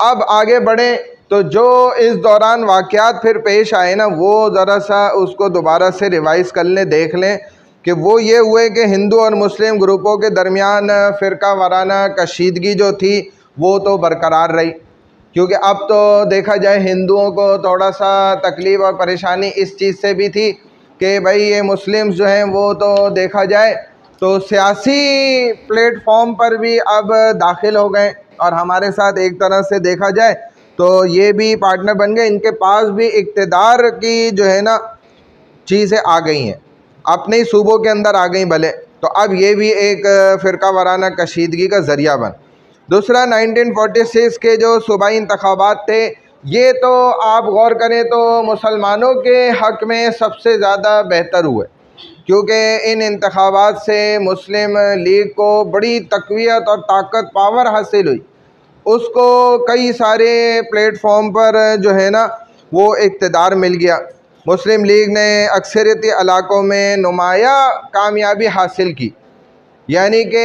अब आगे बढ़े तो जो इस दौरान वाक़यात फिर पेश आए ना, वो ज़रा सा उसको दोबारा से रिवाइज़ कर लें, देख लें कि वो ये हुए कि हिंदू और मुस्लिम ग्रुपों के दरमियान फ़िरका वाराना कशीदगी जो थी वो तो बरकरार रही, क्योंकि अब तो देखा जाए हिंदुओं को थोड़ा सा तकलीफ़ और परेशानी इस चीज़ से भी थी कि भाई ये मुस्लिम्स जो हैं वो तो देखा जाए तो सियासी प्लेटफॉर्म पर भी अब दाखिल हो गए, और हमारे साथ एक तरह से देखा जाए तो ये भी पार्टनर बन गए, इनके पास भी इक़्तिदार की जो है ना चीज़ें आ गई हैं, अपने ही सूबों के अंदर आ गई भले, तो अब ये भी एक फ़िरका वाराना कशीदगी का ज़रिया बन। दूसरा, 1946 के जो सूबाई इंतखाबात थे, ये तो आप गौर करें तो मुसलमानों के हक़ में सबसे ज़्यादा बेहतर हुए, क्योंकि इन इंतखाबात से मुस्लिम लीग को बड़ी तक़वियत और ताकत पावर हासिल हुई। उसको कई सारे प्लेटफॉर्म पर जो है ना वो इक़्तिदार मिल गया। मुस्लिम लीग ने अक्सरियती इलाक़ों में नुमाया कामयाबी हासिल की, यानी कि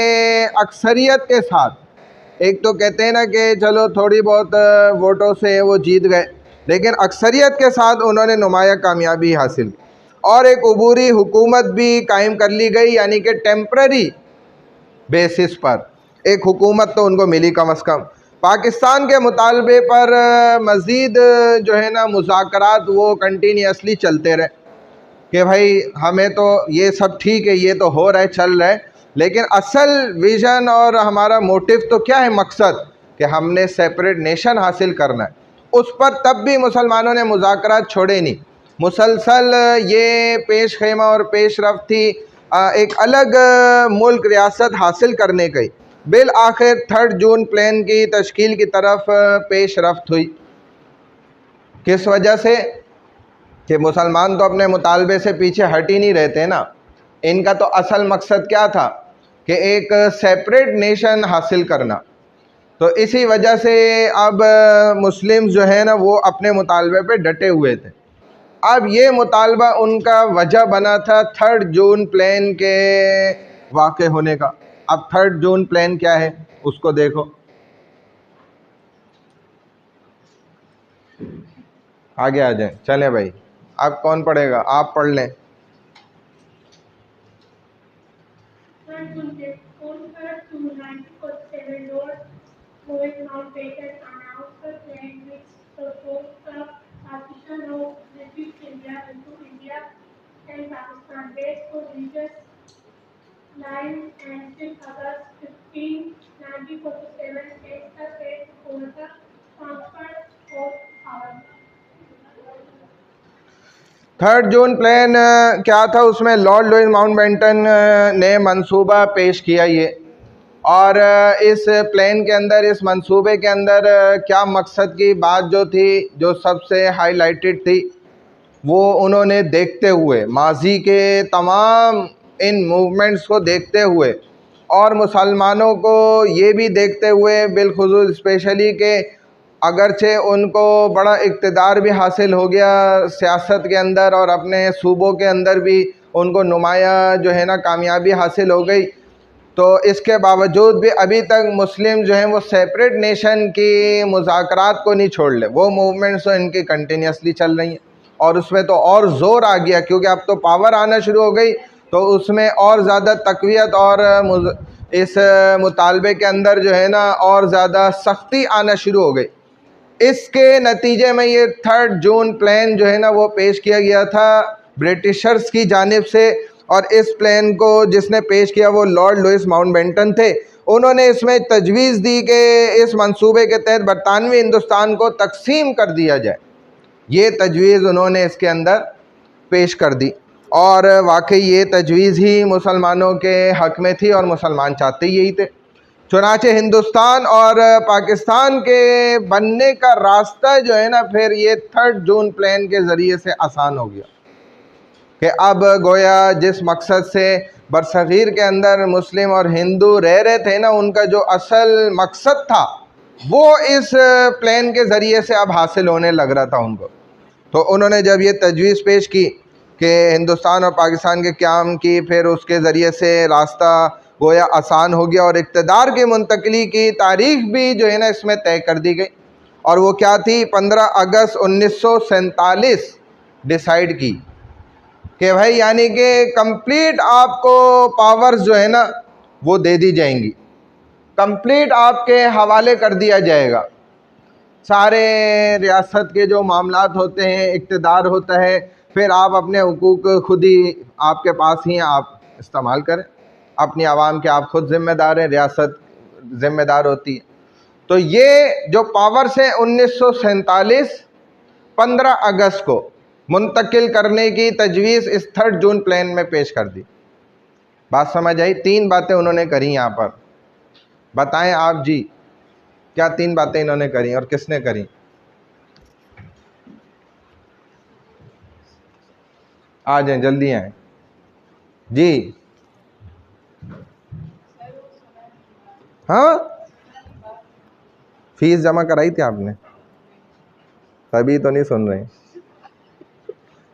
अक्सरियत के साथ। एक तो कहते हैं ना कि चलो थोड़ी बहुत वोटों से वो जीत गए, लेकिन अक्सरियत के साथ उन्होंने नुमाया कामयाबी हासिल की, और एक अबूरी हुकूमत भी कायम कर ली गई, यानी कि टेम्पररी बेसिस पर एक हुकूमत तो उनको मिली कम अज़ कम। पाकिस्तान के मुतालबे पर मज़ीद जो है ना मुज़ाकरात वो कंटिन्यूसली चलते रहे कि भाई हमें तो ये सब ठीक है, ये तो हो रहा है, चल रहा है, लेकिन असल विज़न और हमारा मोटिव तो क्या है, मकसद कि हमने सेपरेट नेशन हासिल करना है। उस पर तब भी मुसलमानों ने मुज़ाकरात छोड़े नहीं, मुसलसल ये पेश खेमा और पेश रफ्त थी एक अलग मुल्क रियासत हासिल करने की। बिल आखिर 3 जून प्लान की तश्कील की तरफ पेश रफ्त हुई। किस वजह से? कि मुसलमान तो अपने मुतालबे से पीछे हट ही नहीं रहते ना। इनका तो असल मकसद क्या था कि एक सेपरेट नेशन हासिल करना। तो इसी वजह से अब मुस्लिम्स जो है ना वो अपने मुतालबे पे डटे हुए थे। अब ये मुतालबा उनका वजह बना था 3 जून प्लान के वाक़े होने का। अब 3 जून प्लान क्या है उसको देखो, आगे आ जाए। चलें भाई, अब कौन पढ़ेगा? आप पढ़ लें। थर्ड जून प्लान क्या था? उसमें लॉर्ड लुईस माउंटबेटन ने मंसूबा पेश किया ये, और इस प्लान के अंदर, इस मंसूबे के अंदर क्या मकसद की बात जो थी, जो सबसे हाईलाइटेड थी, वो उन्होंने देखते हुए, माजी के तमाम इन मूवमेंट्स को देखते हुए और मुसलमानों को ये भी देखते हुए बिलखुसूस स्पेशली कि अगरचे उनको बड़ा इक़्तिदार भी हासिल हो गया सियासत के अंदर और अपने सूबों के अंदर भी उनको नुमाया जो है ना कामयाबी हासिल हो गई, तो इसके बावजूद भी अभी तक मुस्लिम जो हैं वो सेपरेट नेशन की मुज़ाकरात को नहीं छोड़ ले। वो मूवमेंट्स तो इनकी कंटिन्यूसली चल रही हैं, और उसमें तो और ज़ोर आ गया क्योंकि अब तो पावर आना शुरू हो गई, तो उसमें और ज़्यादा तक़वियत और इस मुतालबे के अंदर जो है ना और ज़्यादा सख्ती आना शुरू हो गई। इसके नतीजे में ये 3 जून प्लान जो है ना वो पेश किया गया था ब्रिटिशर्स की जानिब से, और इस प्लान को जिसने पेश किया वो लॉर्ड लुईस माउंटबेटन थे। उन्होंने इसमें तजवीज़ दी कि इस मंसूबे के तहत बरतानवी हिंदुस्तान को तकसीम कर दिया जाए। ये तजवीज़ उन्होंने इसके अंदर पेश कर दी, और वाकई ये तजवीज़ ही मुसलमानों के हक़ में थी और मुसलमान चाहते यही थे। चुनाचे हिंदुस्तान और पाकिस्तान के बनने का रास्ता जो है ना, फिर ये 3 जून प्लान के ज़रिए से आसान हो गया कि अब गोया जिस मकसद से बरसगीर के अंदर मुस्लिम और हिंदू रह रहे थे ना, उनका जो असल मकसद था वो इस प्लान के ज़रिए से अब हासिल होने लग रहा था उनको। तो उन्होंने जब ये तजवीज़ पेश की कि हिंदुस्तान और पाकिस्तान के क़याम की, फिर उसके ज़रिए से रास्ता गोया आसान हो गया और इक़्तिदार की मुंतकली की तारीख़ भी जो है ना इसमें तय कर दी गई। और वो क्या थी? 15 अगस्त 1947 डिसाइड की कि भाई यानी कि कंप्लीट आपको पावर्स जो है ना वो दे दी जाएंगी, कंप्लीट आपके हवाले कर दिया जाएगा। सारे रियासत के जो मामलात होते हैं, इक़्तिदार होता है, फिर आप अपने हुकूक खुद ही आपके पास ही हैं, आप इस्तेमाल करें। अपनी आवाम के आप खुद ज़िम्मेदार हैं, रियासत ज़िम्मेदार होती है। तो ये जो पावर्स हैं 1947 15 अगस्त को मुंतकिल करने की तजवीज़ इस 3 जून प्लान में पेश कर दी। बात समझ आई? 3 बातें उन्होंने करी यहाँ पर। बताएं आप जी, क्या 3 बातें इन्होंने करी और किसने करी? आ जाएं, जल्दी आएं जी। हाँ, फीस जमा कराई थी आपने? तभी तो नहीं सुन रहे।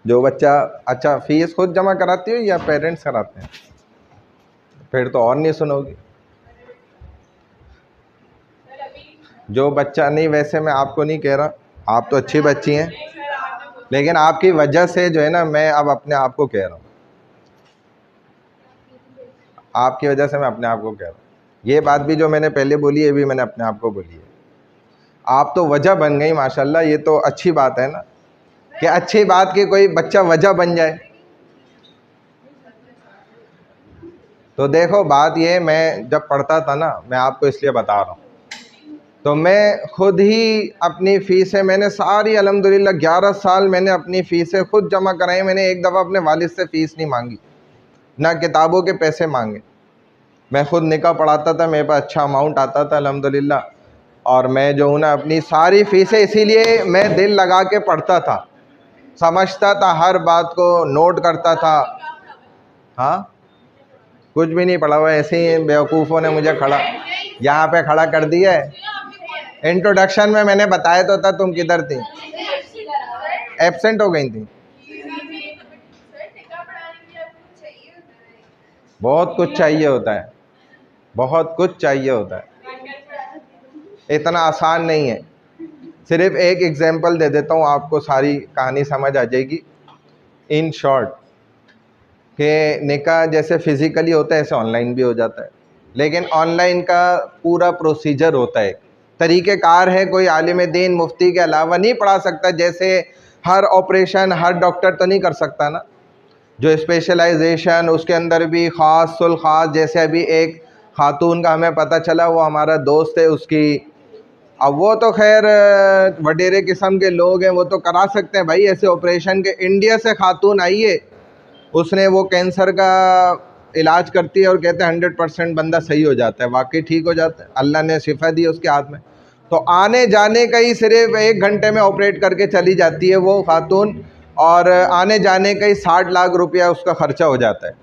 जो बच्चा, अच्छा फीस खुद जमा कराती हो या पेरेंट्स कराते हैं? फिर तो और नहीं सुनोगी। जो बच्चा, नहीं वैसे मैं आपको नहीं कह रहा, आप तो अच्छी बच्ची हैं, लेकिन आपकी वजह से जो है ना मैं अब अपने आप को कह रहा हूँ, आपकी वजह से मैं अपने आप को कह रहा हूँ। ये बात भी जो मैंने पहले बोली है भी मैंने अपने आप को बोली है। आप तो वजह बन गई माशाल्लाह, ये तो अच्छी बात है ना कि अच्छी बात की कोई बच्चा वजह बन जाए। तो देखो बात ये, मैं जब पढ़ता था ना, मैं आपको इसलिए बता रहा हूँ, तो मैं खुद ही अपनी फ़ीसें मैंने सारी अल्हम्दुलिल्लाह 11 साल मैंने अपनी फ़ीसें खुद जमा कराई। मैंने एक दफ़ा अपने वालिद से फ़ीस नहीं मांगी, ना किताबों के पैसे मांगे। मैं खुद निकाह पढ़ाता था, मेरे पास अच्छा अमाउंट आता था अल्हम्दुलिल्लाह, और मैं जो हूँ ना अपनी सारी फ़ीसें, इसीलिए मैं दिल लगा के पढ़ता था, समझता था, हर बात को नोट करता था। हाँ, कुछ भी नहीं पढ़ा हुआ, ऐसे ही बेवकूफ़ों ने मुझे यहाँ पे खड़ा कर दिया है। इंट्रोडक्शन में मैंने बताया तो था, तुम किधर थी? एब्सेंट हो गई थी। बहुत कुछ चाहिए होता है, बहुत कुछ चाहिए होता है, इतना आसान नहीं है। सिर्फ एक एग्जांपल दे देता हूँ आपको, सारी कहानी समझ आ जाएगी। इन शॉर्ट कि निकाह जैसे फ़िज़िकली होता है ऐसे ऑनलाइन भी हो जाता है, लेकिन ऑनलाइन का पूरा प्रोसीजर होता है, तरीक़ेकार है। कोई आलिम दीन मुफ्ती के अलावा नहीं पढ़ा सकता। जैसे हर ऑपरेशन हर डॉक्टर तो नहीं कर सकता ना, जो स्पेशलाइजेशन उसके अंदर भी ख़ास सुल ख़ास। जैसे अभी एक खातून का हमें पता चला, वो हमारा दोस्त है, उसकी, अब वो तो खैर वडेरे किस्म के लोग हैं, वो तो करा सकते हैं भाई ऐसे ऑपरेशन के। इंडिया से खातून आई है, उसने वो कैंसर का इलाज करती है और कहते हैं 100% बंदा सही हो जाता है। वाकई ठीक हो जाता है, अल्लाह ने शिफा दी उसके हाथ में। तो आने जाने का ही सिर्फ 1 घंटे में ऑपरेट करके चली जाती है वो खातून, और आने जाने का ही 60 लाख रुपया उसका ख़र्चा हो जाता है।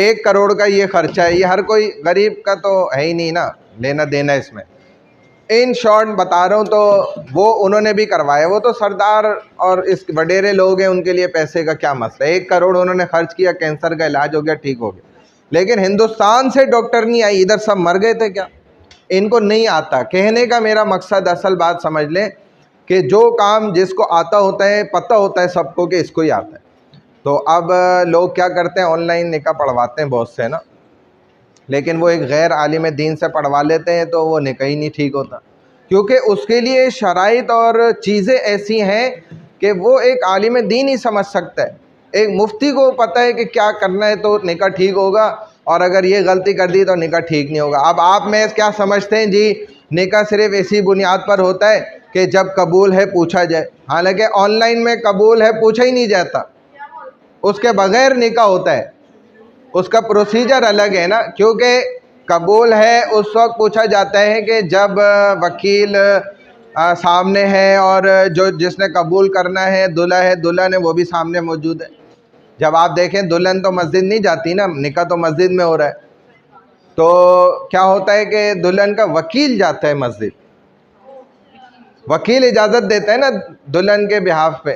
1 करोड़ का ये ख़र्चा है। ये हर कोई गरीब का तो है ही नहीं ना लेना देना इसमें। इन शॉर्ट बता रहा हूँ, तो वो उन्होंने भी करवाया। वो तो सरदार और इस वडेरे लोग हैं, उनके लिए पैसे का क्या मसला है। 1 करोड़ उन्होंने खर्च किया, कैंसर का इलाज हो गया, ठीक हो गया। लेकिन हिंदुस्तान से डॉक्टर नहीं आई, इधर सब मर गए थे क्या? इनको नहीं आता। कहने का मेरा मकसद, असल बात समझ लें कि जो काम जिसको आता होता है, पता होता है सबको कि इसको ही आता है। तो अब लोग क्या करते हैं, ऑनलाइन निकाह पढ़वाते हैं बहुत से ना, लेकिन वो एक गैर आलिम दीन से पढ़वा लेते हैं तो वो निकाह ही नहीं ठीक होता, क्योंकि उसके लिए शराइत और चीज़ें ऐसी हैं कि वो एक आलिम दीन ही समझ सकता है। एक मुफ्ती को पता है कि क्या करना है तो निकाह ठीक होगा, और अगर ये गलती कर दी तो निकाह ठीक नहीं होगा। अब आप में क्या समझते हैं जी, निकाह सिर्फ इसी बुनियाद पर होता है कि जब कबूल है पूछा जाए, हालांकि ऑनलाइन में कबूल है पूछा ही नहीं जाता। उसके बगैर निकाह होता है, उसका प्रोसीजर अलग है ना। क्योंकि कबूल है उस वक्त पूछा जाता है कि जब वकील सामने है और जो जिसने कबूल करना है दुल्हन है वो भी सामने मौजूद है। जब आप देखें दुल्हन तो मस्जिद नहीं जाती ना, निकाह तो मस्जिद में हो रहा है, तो क्या होता है कि दुल्हन का वकील जाता है मस्जिद, वकील इजाज़त देता है ना दुल्हन के बिहाफ पे।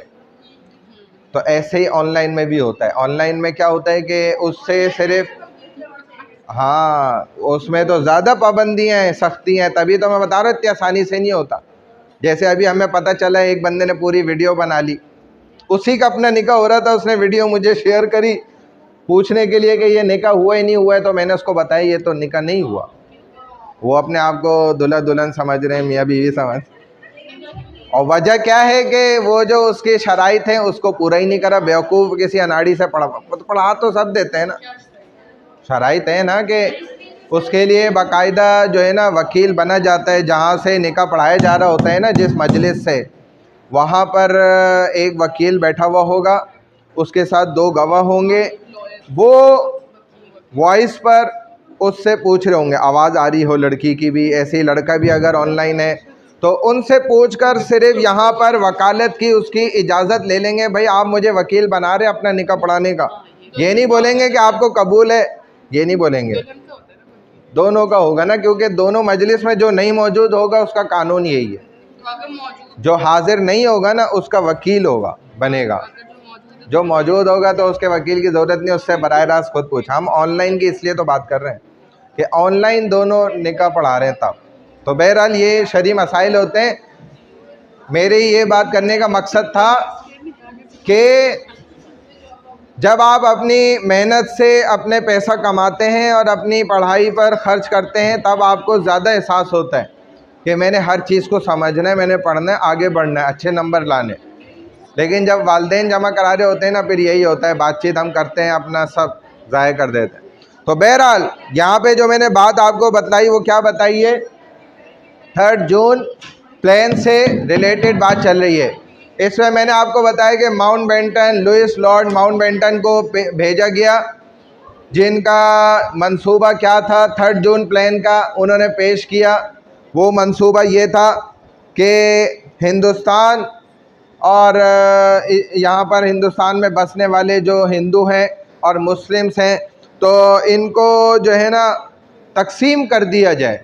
तो ऐसे ही ऑनलाइन में भी होता है। ऑनलाइन में क्या होता है कि उससे सिर्फ, हाँ उसमें तो ज़्यादा पाबंदियाँ हैं, सख्तियाँ हैं, तभी तो मैं बता रहा हूँ इतनी आसानी से नहीं होता। जैसे अभी हमें पता चला एक बंदे ने पूरी वीडियो बना ली, उसी का अपना निकाह हो रहा था, उसने वीडियो मुझे शेयर करी पूछने के लिए कि ये निकाह हुआ ही नहीं हुआ है, तो मैंने उसको बताया ये तो निकाह नहीं हुआ। वो अपने आप को दूल्हा दुल्हन समझ रहे हैं, मियाँ बीवी समझ, और वजह क्या है कि वो जो उसकी शराइत हैं उसको पूरा ही नहीं करा, बेवकूफ़ किसी अनाड़ी से पढ़ा तो सब देते हैं ना, शराइत है ना कि उसके लिए बाकायदा जो है ना वकील बना जाता है। जहाँ से निकाह पढ़ाया जा रहा होता है ना, जिस मजलिस से, वहाँ पर एक वकील बैठा हुआ होगा, उसके साथ 2 गवाह होंगे, वो वॉइस पर उससे पूछ रहे होंगे, आवाज़ आ रही हो लड़की की भी, ऐसे ही लड़का भी अगर ऑनलाइन है तो उनसे पूछकर सिर्फ यहाँ पर वकालत की उसकी इजाज़त ले लेंगे, भाई आप मुझे वकील बना रहे अपना निकाह पढ़ाने का। ये नहीं बोलेंगे कि आपको कबूल है, ये नहीं बोलेंगे, दोनों का होगा ना, क्योंकि दोनों मजलिस में जो नहीं मौजूद होगा उसका कानून यही है, जो हाजिर नहीं होगा ना उसका वकील होगा बनेगा, जो मौजूद होगा तो उसके वकील की ज़रूरत नहीं, उससे बराह रास्त खुद पूछा। हम ऑनलाइन की इसलिए तो बात कर रहे हैं कि ऑनलाइन दोनों निकाह पढ़ा रहे हैं तब। तो बहरहाल ये शरई मसाइल होते हैं। मेरे ये बात करने का मकसद था कि जब आप अपनी मेहनत से अपने पैसा कमाते हैं और अपनी पढ़ाई पर ख़र्च करते हैं, तब आपको ज़्यादा एहसास होता है कि मैंने हर चीज़ को समझना है, मैंने पढ़ना है, आगे बढ़ना है, अच्छे नंबर लाने। लेकिन जब वालिदैन जमा करा रहे होते हैं ना, फिर यही होता है, बातचीत हम करते हैं, अपना सब ज़ाय कर देते हैं। तो बहरहाल यहाँ पे जो मैंने बात आपको बतलाई वो क्या बताई है, 3 जून प्लान से रिलेटेड बात चल रही है। इसमें मैंने आपको बताया कि माउंटबेटन, लुइस लॉर्ड माउंटबेटन को भेजा गया, जिनका मंसूबा क्या था 3 जून प्लान का उन्होंने पेश किया। वो मंसूबा ये था कि हिंदुस्तान और यहाँ पर हिंदुस्तान में बसने वाले जो हिंदू हैं और मुस्लिम्स हैं, तो इनको जो है ना तकसीम कर दिया जाए,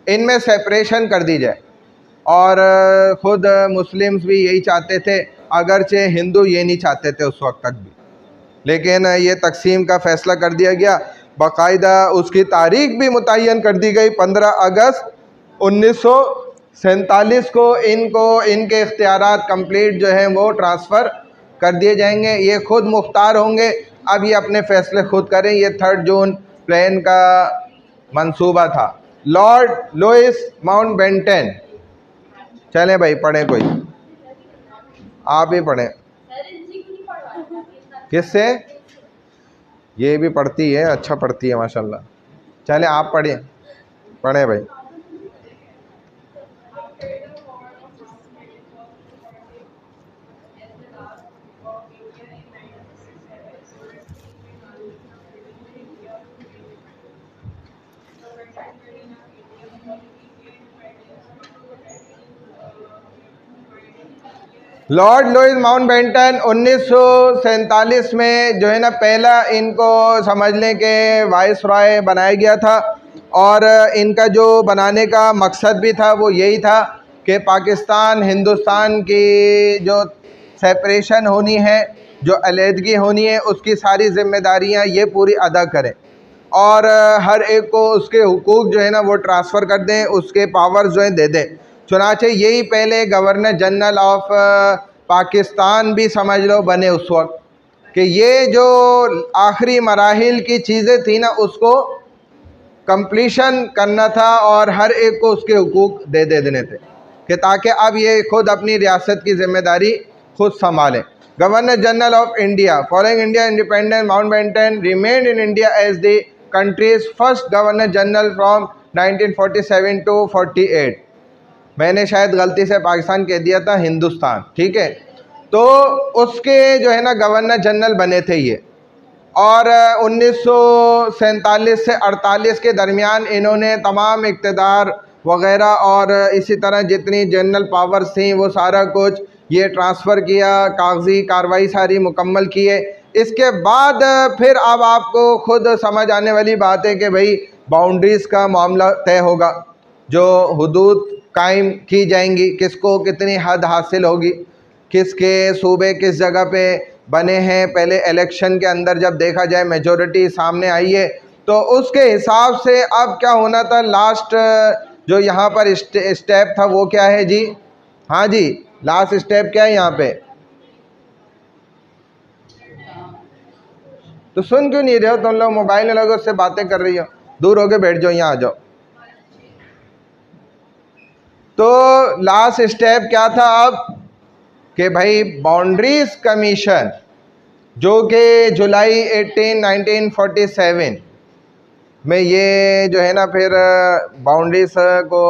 इनमें सेपरेशन कर दी जाए। और ख़ुद मुस्लिम्स भी यही चाहते थे, अगरचे हिंदू ये नहीं चाहते थे उस वक्त तक भी, लेकिन ये तकसीम का फ़ैसला कर दिया गया। बाकायदा उसकी तारीख भी मुतय्यन कर दी गई, 15 अगस्त 1947 को इनको इनके इख्तियारात कंप्लीट जो हैं वो ट्रांसफ़र कर दिए जाएंगे। ये ख़ुद मुख्तार होंगे, अब ये अपने फ़ैसले खुद करें। ये 3 जून प्लान का मंसूबा था। लॉर्ड लुइस माउंटबेटन, चलें भाई पढ़ें, कोई आप ही पढ़ें। किससे? ये भी पढ़ती है, अच्छा पढ़ती है माशाल्लाह। चलें आप पढ़ें, पढ़ें भाई। लॉर्ड लुइस माउंटबेटन 1947 में जो है ना पहला इनको समझ लें कि वाइस रॉय बनाया गया था, और इनका जो बनाने का मकसद भी था वो यही था कि पाकिस्तान हिंदुस्तान की जो सेपरेशन होनी है, जो अलहदगी होनी है, उसकी सारी ज़िम्मेदारियां ये पूरी अदा करें और हर एक को उसके हुकूक जो है ना वो ट्रांसफ़र कर दें, उसके पावर्स जो हैं दे दें। चुनाचे यही पहले गवर्नर जनरल ऑफ पाकिस्तान भी समझ लो बने उस वक्त, कि ये जो आखिरी मराहिल की चीज़ें थी ना उसको कंप्लीशन करना था और हर एक को उसके हुकूक दे देने थे, कि ताकि अब ये खुद अपनी रियासत की ज़िम्मेदारी खुद संभालें। Governor general of India following India independence Mountbatten remained in India as the country's first governor general from 1947 to 48। मैंने शायद गलती से पाकिस्तान कह दिया था, हिंदुस्तान, ठीक है। तो उसके जो है ना गवर्नर जनरल बने थे ये। और 1947 से 48 के दरमियान इन्होंने तमाम इक़्तिदार वग़ैरह और इसी तरह जितनी जनरल पावर्स थी वो सारा कुछ ये ट्रांसफ़र किया, कागज़ी कार्रवाई सारी मुकम्मल किए। इसके बाद फिर अब आपको खुद समझ आने वाली बात है कि भाई बाउंड्रीज़ का मामला तय होगा, जो हुदूद कायम की जाएंगी, किसको कितनी हद हासिल होगी, किसके सूबे किस जगह पे बने हैं। पहले इलेक्शन के अंदर जब देखा जाए मेजॉरिटी सामने आई है तो उसके हिसाब से अब क्या होना था, लास्ट जो यहाँ पर स्टेप था वो क्या है जी? हाँ जी, लास्ट स्टेप क्या है यहाँ पे? तो सुन क्यों नहीं रहे हो तुम लोग? मोबाइल में लोगों से बातें कर रही हो, दूर होके बैठ जाओ, यहाँ आ जाओ। तो लास्ट स्टेप क्या था अब कि भाई बाउंड्रीज कमीशन जो कि जुलाई 18 1947 में ये जो है ना फिर बाउंड्रीज को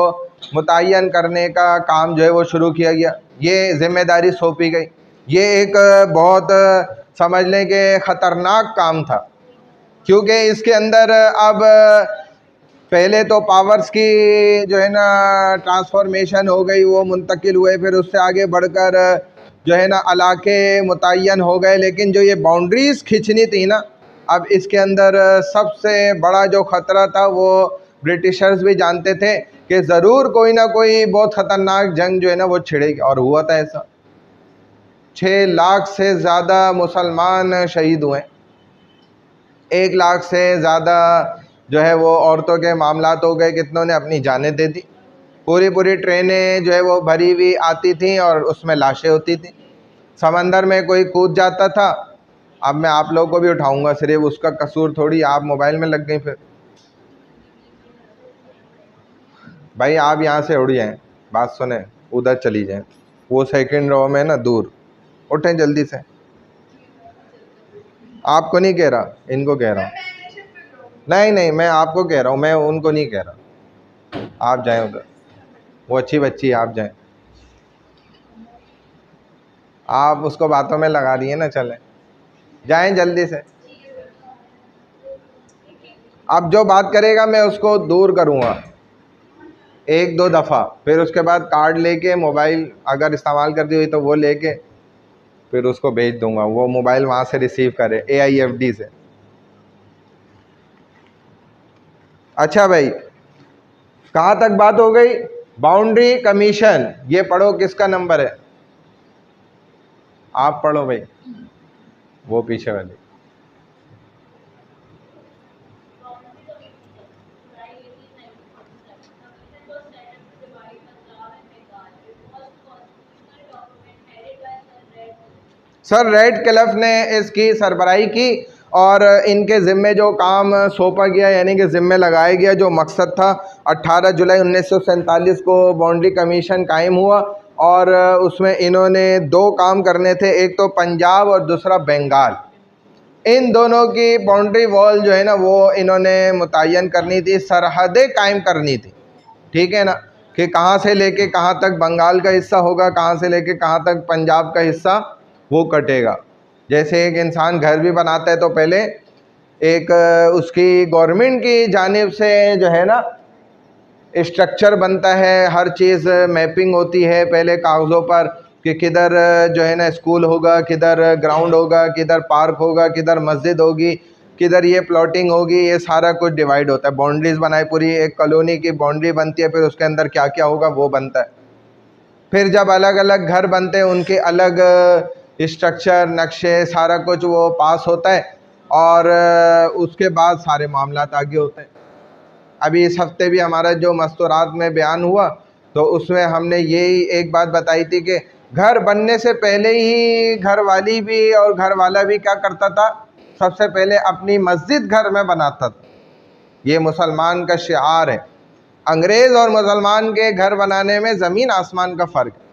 मुतय्यन करने का काम जो है वो शुरू किया गया, ये ज़िम्मेदारी सौंपी गई। ये एक बहुत समझ लें कि ख़तरनाक काम था, क्योंकि इसके अंदर अब पहले तो पावर्स की जो है ना ट्रांसफॉर्मेशन हो गई, वो मुंतकिल हुए, फिर उससे आगे बढ़कर जो है ना इलाके मुतय्यन हो गए। लेकिन जो ये बाउंड्रीज़ खींचनी थी ना, अब इसके अंदर सबसे बड़ा जो ख़तरा था वो ब्रिटिशर्स भी जानते थे कि ज़रूर कोई ना कोई बहुत ख़तरनाक जंग जो है ना वो छिड़ेगी। और हुआ था ऐसा। 6 लाख से ज़्यादा मुसलमान शहीद हुए, 1 लाख से ज़्यादा जो है वो औरतों के मामलात हो गए, कितनों ने अपनी जानें दे दी। पूरी पूरी ट्रेनें जो है वो भरी हुई आती थीं और उसमें लाशें होती थीं। समंदर में कोई कूद जाता था, अब मैं आप लोगों को भी उठाऊंगा, सिर्फ उसका कसूर थोड़ी, आप मोबाइल में लग गई। फिर भाई आप यहाँ से उड़ जाएं, बात सुने, उधर चली जाएं, वो सेकंड रो में ना दूर, उठें जल्दी से। आपको नहीं कह रहा, इनको कह रहा हूँ। नहीं नहीं, मैं आपको कह रहा हूँ, मैं उनको नहीं कह रहा। आप जाएं उधर, वो अच्छी बच्ची है, आप जाएं। आप उसको बातों में लगा दिए ना, चलें जाएं जल्दी से। अब जो बात करेगा मैं उसको दूर करूँगा 1-2 दफ़ा, फिर उसके बाद कार्ड लेके, मोबाइल अगर इस्तेमाल करती हुई तो वो लेके फिर उसको भेज दूंगा, वो मोबाइल वहाँ से रिसीव करे AIFD से। अच्छा भाई, कहाँ तक बात हो गई? बाउंड्री कमीशन, ये पढ़ो किसका नंबर है, आप पढ़ो भाई, वो पीछे वाली। सर रेड क्लिफ ने इसकी सरबराही की और इनके ज़िम्मे जो काम सौंपा गया, यानी कि ज़िम्मे लगाया गया, जो मकसद था, 18 जुलाई 1947 को बाउंड्री कमीशन कायम हुआ और उसमें इन्होंने 2 काम करने थे, एक तो पंजाब और दूसरा बंगाल। इन दोनों की बाउंड्री वॉल जो है ना वो इन्होंने मुतय्यन करनी थी, सरहदें कायम करनी थी, ठीक है ना, कि कहाँ से लेके कहाँ तक बंगाल का हिस्सा होगा, कहाँ से लेके कहाँ तक पंजाब का हिस्सा वो कटेगा। जैसे एक इंसान घर भी बनाता है तो पहले एक उसकी गवर्नमेंट की जानिब से जो है ना स्ट्रक्चर बनता है, हर चीज़ मैपिंग होती है पहले कागज़ों पर कि किधर जो है ना स्कूल होगा, किधर ग्राउंड होगा, किधर पार्क होगा, किधर मस्जिद होगी, किधर ये प्लॉटिंग होगी, ये सारा कुछ डिवाइड होता है। बाउंड्रीज़ बनाए, पूरी एक कॉलोनी की बाउंड्री बनती है, फिर उसके अंदर क्या क्या होगा वो बनता है। फिर जब अलग अलग घर बनते हैं उनके अलग स्ट्रक्चर, नक्शे, सारा कुछ वो पास होता है और उसके बाद सारे मामलात आगे होते हैं। अभी इस हफ्ते भी हमारा जो मस्तूरात में बयान हुआ तो उसमें हमने यही एक बात बताई थी कि घर बनने से पहले ही घर वाली भी और घर वाला भी क्या करता था, सबसे पहले अपनी मस्जिद घर में बनाता था। ये मुसलमान का शिआर है। अंग्रेज़ और मुसलमान के घर बनाने में ज़मीन आसमान का फ़र्क है।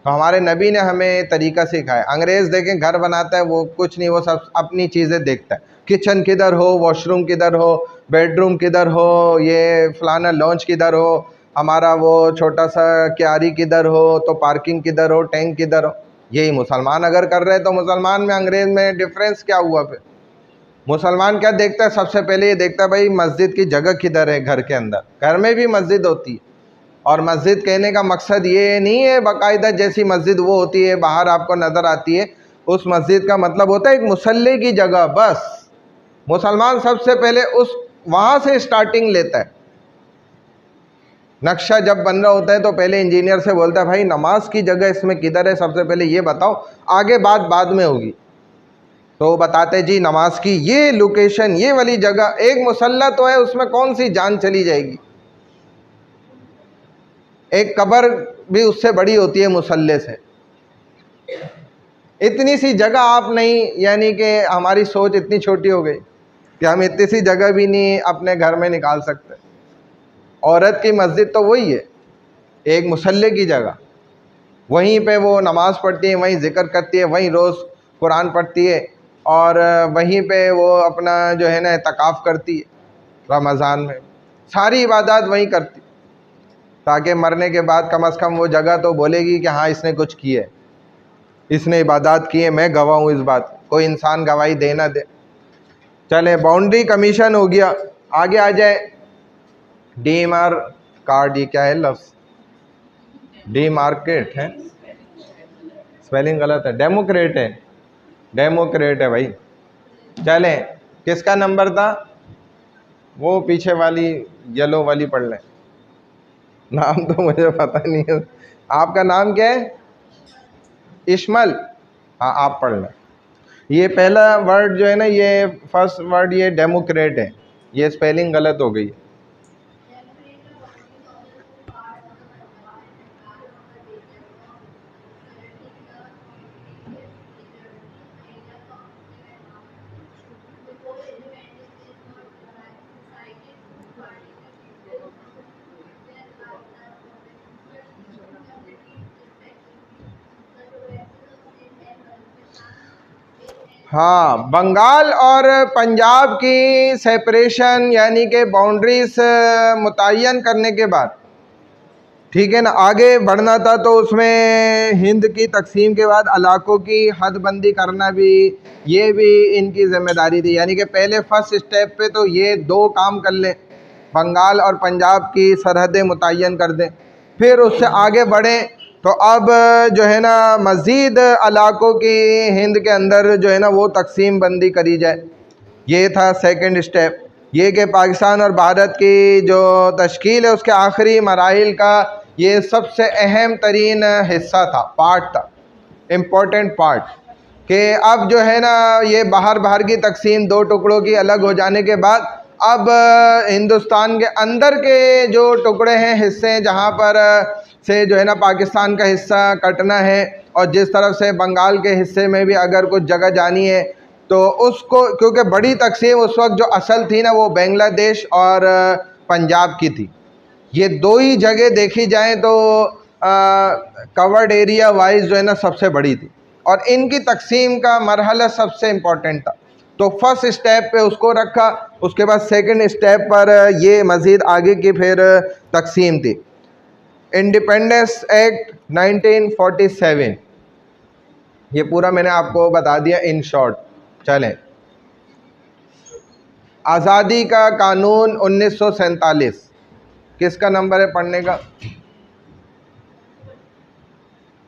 तो हमारे नबी ने हमें तरीका सिखाया। अंग्रेज़ देखें घर बनाता है, वो कुछ नहीं, वो सब अपनी चीज़ें देखता है, किचन किधर हो, वॉशरूम किधर हो, बेडरूम किधर हो, ये फलाना लॉन्च किधर हो, हमारा वो छोटा सा क्यारी किधर हो, तो पार्किंग किधर हो, टैंक किधर हो। यही मुसलमान अगर कर रहे तो मुसलमान में अंग्रेज में डिफरेंस क्या हुआ फिर? मुसलमान क्या देखता है? सबसे पहले ये देखता है भाई मस्जिद की जगह किधर है घर के अंदर। घर में भी मस्जिद होती है, और मस्जिद कहने का मकसद ये नहीं है बाकायदा जैसी मस्जिद वो होती है बाहर आपको नज़र आती है, उस मस्जिद का मतलब होता है एक मुसल्ले की जगह। बस मुसलमान सबसे पहले उस वहाँ से स्टार्टिंग लेता है। नक्शा जब बन रहा होता है तो पहले इंजीनियर से बोलता है भाई नमाज की जगह इसमें किधर है, सबसे पहले ये बताओ, आगे बात बाद में होगी। तो बताते जी नमाज की ये लोकेशन, ये वाली जगह, एक मुसल्ला तो है उसमें कौन सी जान चली जाएगी? एक कब्र भी उससे बड़ी होती है मुसल्ले से। इतनी सी जगह आप नहीं, यानी कि हमारी सोच इतनी छोटी हो गई कि हम इतनी सी जगह भी नहीं अपने घर में निकाल सकते। औरत की मस्जिद तो वही है, एक मुसल्ले की जगह, वहीं पे वो नमाज़ पढ़ती है, वहीं ज़िक्र करती है, वहीं रोज़ कुरान पढ़ती है, और वहीं पे वो अपना जो है ना इत्काफ़ करती है रमज़ान में, सारी इबादत वहीं करती, ताकि मरने के बाद कम से कम वो जगह तो बोलेगी कि हाँ इसने कुछ किया है, इसने इबादत की है, मैं गवाह हूँ इस बात, कोई इंसान गवाही दे ना दे। चले, बाउंड्री कमीशन हो गया, आगे आ जाए डीमार कार्ड। ये क्या है लफ्ज़? डीमार्केट है, स्पेलिंग गलत है, डेमोक्रेट है, डेमोक्रेट है भाई। चले, किसका नंबर था? वो पीछे वाली येलो वाली पढ़ लें, नाम तो मुझे पता नहीं है। आपका नाम क्या है? इस्माइल, हाँ आप पढ़ लें। ये पहला वर्ड जो है ना, ये फर्स्ट वर्ड ये डेमोक्रेट है, ये स्पेलिंग गलत हो गई है। हाँ, बंगाल और पंजाब की सेपरेशन यानी कि बाउंड्रीज मुतय्यन करने के बाद, ठीक है ना, आगे बढ़ना था तो उसमें हिंद की तकसीम के बाद इलाकों की हदबंदी करना भी, ये भी इनकी ज़िम्मेदारी थी। यानी कि पहले फर्स्ट स्टेप पे तो ये दो काम कर लें, बंगाल और पंजाब की सरहदें मुतय्यन कर दें, फिर उससे आगे बढ़ें तो अब जो है ना मज़ीद इलाकों की हिंद के अंदर जो है ना वो तकसीम बंदी करी जाए। ये था सेकंड स्टेप, ये कि पाकिस्तान और भारत की जो तश्कील है उसके आखिरी मराहिल का ये सबसे अहम तरीन हिस्सा था, पार्ट था, इम्पोर्टेंट पार्ट, कि अब जो है ना ये बाहर की तकसीम दो टुकड़ों की अलग हो जाने के बाद अब हिंदुस्तान के अंदर के जो टुकड़े हैं, हिस्से हैं, जहाँ पर से जो है ना पाकिस्तान का हिस्सा कटना है, और जिस तरफ से बंगाल के हिस्से में भी अगर कुछ जगह जानी है तो उसको, क्योंकि बड़ी तकसीम उस वक्त जो असल थी ना वो बांग्लादेश और पंजाब की थी। ये दो ही जगह देखी जाए तो कवर्ड एरिया वाइज जो है ना सबसे बड़ी थी, और इनकी तकसीम का मरहला सबसे इम्पोर्टेंट था। तो फर्स्ट स्टेप पे उसको रखा, उसके बाद सेकंड स्टेप पर ये मज़ीद आगे की फिर तकसीम थी। इंडिपेंडेंस एक्ट 1947, ये पूरा मैंने आपको बता दिया इन शॉर्ट। चलें, आज़ादी का कानून 1947, किसका नंबर है पढ़ने का?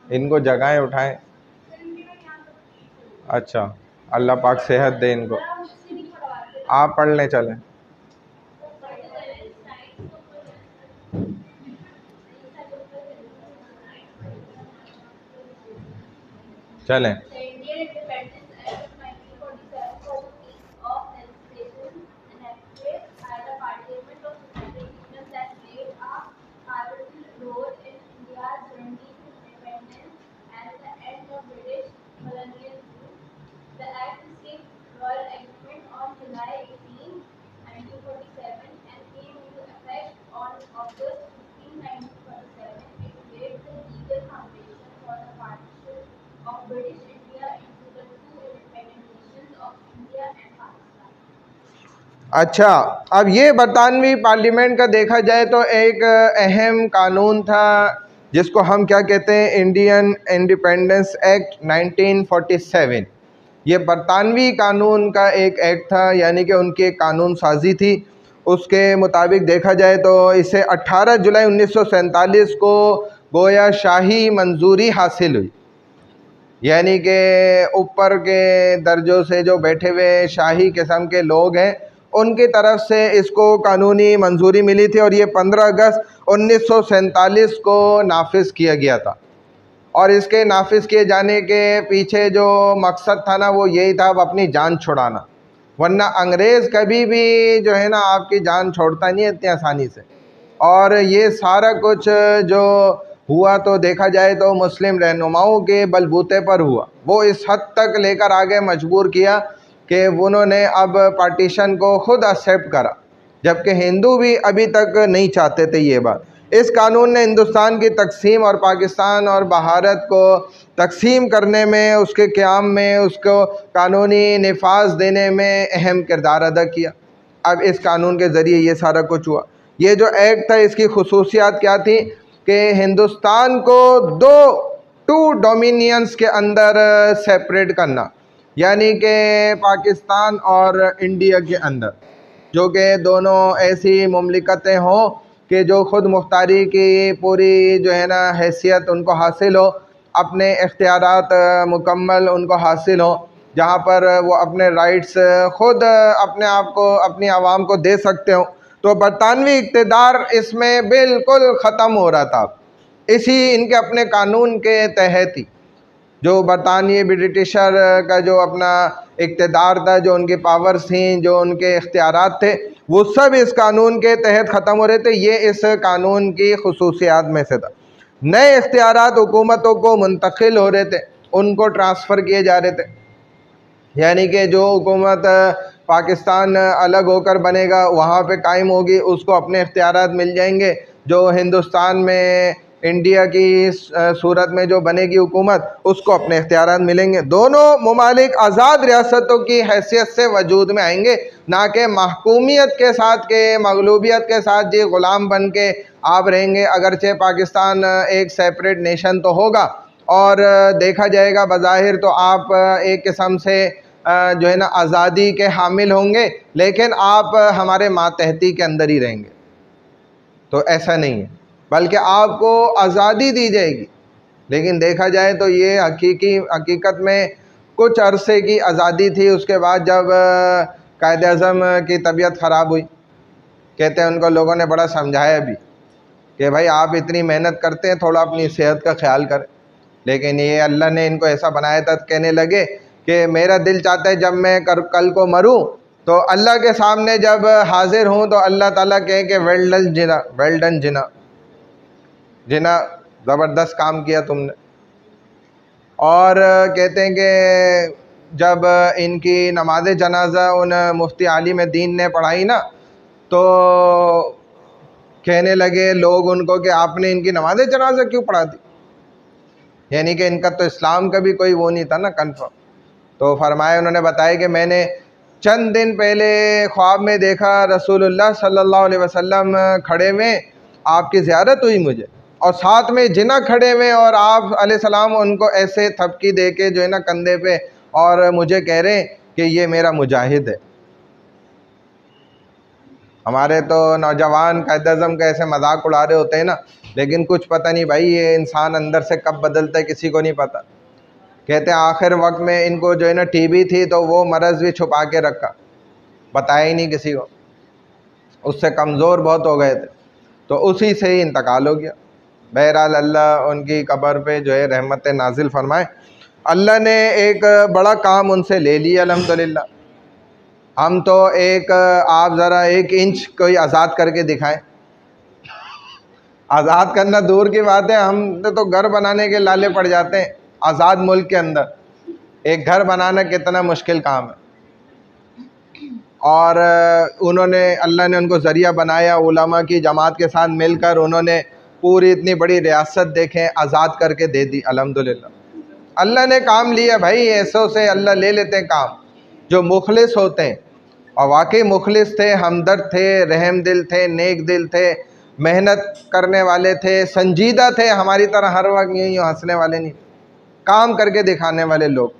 इनको जगहें उठाएं। अच्छा, अल्लाह पाक सेहत दे इनको, आप पढ़ लें। चलें, चलें, अच्छा, अब ये बरतानवी पार्लियामेंट का देखा जाए तो एक अहम कानून था जिसको हम क्या कहते हैं, इंडियन इंडिपेंडेंस एक्ट 1947। ये बरतानवी कानून का एक एक्ट था, यानी कि उनकी एक कानून साजी थी। उसके मुताबिक देखा जाए तो इसे 18 जुलाई 1947 को गोया शाही मंजूरी हासिल हुई, यानी कि ऊपर के दर्जों से जो बैठे हुए शाही किस्म के लोग हैं उनकी तरफ से इसको कानूनी मंजूरी मिली थी, और ये 15 अगस्त 1947 को नाफिज किया गया था। और इसके नाफिज किए जाने के पीछे जो मकसद था ना, वो यही था, अब अपनी जान छुड़ाना। वरना अंग्रेज़ कभी भी जो है ना आपकी जान छोड़ता नहीं है इतनी आसानी से। और ये सारा कुछ जो हुआ तो देखा जाए तो मुस्लिम रहनुमाओं के बलबूते पर हुआ। वो इस हद तक लेकर आगे मजबूर किया कि उन्होंने अब पार्टीशन को ख़ुद एक्सेप्ट करा, जबकि हिंदू भी अभी तक नहीं चाहते थे ये बात। इस कानून ने हिंदुस्तान की तकसीम और पाकिस्तान और भारत को तकसीम करने में, उसके क़याम में, उसको कानूनी नफाज देने में अहम किरदार अदा किया। अब इस कानून के ज़रिए ये सारा कुछ हुआ। ये जो एक्ट था इसकी खुसूसियात क्या थी कि हिंदुस्तान को टू डोमिनियंस के अंदर सेपरेट करना, यानी कि पाकिस्तान और इंडिया के अंदर, जो कि दोनों ऐसी मुमलिकतें हों कि जो ख़ुद मुख्तारी की पूरी जो है ना हैसियत उनको हासिल हो, अपने इख्तियारात मुकम्मल उनको हासिल हो, जहाँ पर वो अपने राइट्स ख़ुद अपने आप को, अपनी आवाम को दे सकते हो। तो बरतानवी इक़्तिदार इसमें बिल्कुल ख़त्म हो रहा था। इसी इनके अपने कानून के तहत ही जो बरतानिया ब्रिटिशर का जो अपना इक़्तिदार था, जो उनकी पावर्स थी, जो उनके इख्तियारात थे, वो सब इस कानून के तहत ख़त्म हो रहे थे। ये इस कानून की खुसूसियात में से था। नए इख्तियारात हुकूमतों को मुंतकिल हो रहे थे, उनको ट्रांसफ़र किए जा रहे थे, यानी कि जो हुकूमत पाकिस्तान अलग होकर बनेगा वहाँ पे कायम होगी, उसको अपने इख्तियारात मिल जाएंगे। जो हिंदुस्तान में इंडिया की सूरत में जो बनेगी हुकूमत, उसको अपने इख्तियारात मिलेंगे। दोनों ममालिक आज़ाद रियासतों की हैसियत से वजूद में आएंगे, ना कि महकूमियत के साथ, के मगलूबियत के साथ जी ग़ुलाम बन के आप रहेंगे। अगरचे पाकिस्तान एक सेपरेट नेशन तो होगा और देखा जाएगा बज़ाहिर तो आप एक किस्म से जो है ना आज़ादी के हामिल होंगे, लेकिन आप हमारे मातहती के अंदर ही रहेंगे। तो ऐसा नहीं है, बल्कि आपको आज़ादी दी जाएगी। लेकिन देखा जाए तो ये हकीकत में कुछ अरसे की आज़ादी थी। उसके बाद जब कायद-ए-आज़म की तबीयत ख़राब हुई, कहते हैं उनको लोगों ने बड़ा समझाया भी कि भाई आप इतनी मेहनत करते हैं, थोड़ा अपनी सेहत का ख्याल करें। लेकिन ये अल्लाह ने इनको ऐसा बनाया था, कहने लगे कि मेरा दिल चाहता है जब मैं कल को मरूं तो अल्लाह के सामने जब हाजिर हूं तो अल्लाह ताला कहे कि वेल डन जिना, ज़बरदस्त काम किया तुमने। और कहते हैं कि जब इनकी नमाज जनाजा उन मुफ्ती आलिम दीन ने पढ़ाई ना, तो कहने लगे लोग उनको कि आपने इनकी नमाज जनाजा क्यों पढ़ा दी, यानी कि इनका तो इस्लाम का भी कोई वो नहीं था ना कन्फर्म। तो फरमाया, उन्होंने बताया कि मैंने चंद दिन पहले ख्वाब में देखा रसूलुल्लाह सल्लल्लाहु अलैहि वसल्लम खड़े हुए, आपकी ज़ियारत हुई मुझे, और साथ में जिना खड़े हुए और आप अलैहिस्सलाम उनको ऐसे थपकी दे के जो है ना कंधे पे, और मुझे कह रहे हैं कि ये मेरा मुजाहिद है। हमारे तो नौजवान कायद-ए-आज़म का ऐसे मजाक उड़ा रहे होते हैं ना, लेकिन कुछ पता नहीं भाई ये इंसान अंदर से कब बदलता है किसी को नहीं पता। कहते हैं आखिर वक्त में इनको जो है ना टीबी थी, तो वो मरज़ भी छुपा के रखा, बताया ही नहीं किसी को, उससे कमज़ोर बहुत हो गए थे, तो उसी से ही इंतकाल हो गया। बहरहाल अल्लाह उनकी कब्र पे जो है रहमत नाजिल फरमाए। अल्लाह ने एक बड़ा काम उनसे ले लिया अल्हम्दुलिल्लाह। हम तो आप ज़रा 1 इंच कोई आज़ाद करके दिखाएं। आज़ाद करना दूर की बात है, हम तो घर बनाने के लाले पड़ जाते हैं। आज़ाद मुल्क के अंदर एक घर बनाना कितना मुश्किल काम है, और उन्होंने, अल्लाह ने उनको ज़रिया बनाया, उलमा की जमात के साथ मिलकर उन्होंने पूरी इतनी बड़ी रियासत देखें आज़ाद करके दे दी अल्हम्दुलिल्लाह। अल्लाह ने काम लिया भाई, ऐसों से अल्लाह ले लेते हैं काम जो मुखलिस होते हैं, और वाकई मुखलिस थे, हमदर्द थे, रहम दिल थे, नेक दिल थे, मेहनत करने वाले थे, संजीदा थे, हमारी तरह हर वक्त यूँ हंसने वाले नहीं, काम करके दिखाने वाले लोग,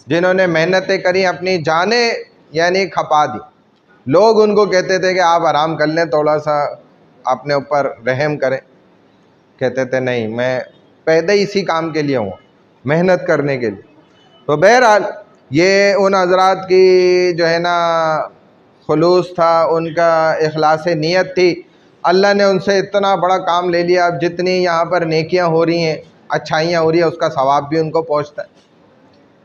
जिन्होंने मेहनतें करी, अपनी जानें यानी खपा दी। लोग उनको कहते थे कि आप आराम कर लें, थोड़ा सा अपने ऊपर रहम करें। कहते थे नहीं, मैं पैदा ही इसी काम के लिए हूँ, मेहनत करने के लिए। तो बहरहाल ये उन हजरात की जो है ना खुलूस था, उनका इखलास नियत थी। अल्लाह ने उनसे इतना बड़ा काम ले लिया। अब जितनी यहाँ पर नेकियाँ हो रही हैं, अच्छाइयाँ हो रही हैं, उसका सवाब भी उनको पहुँचता है।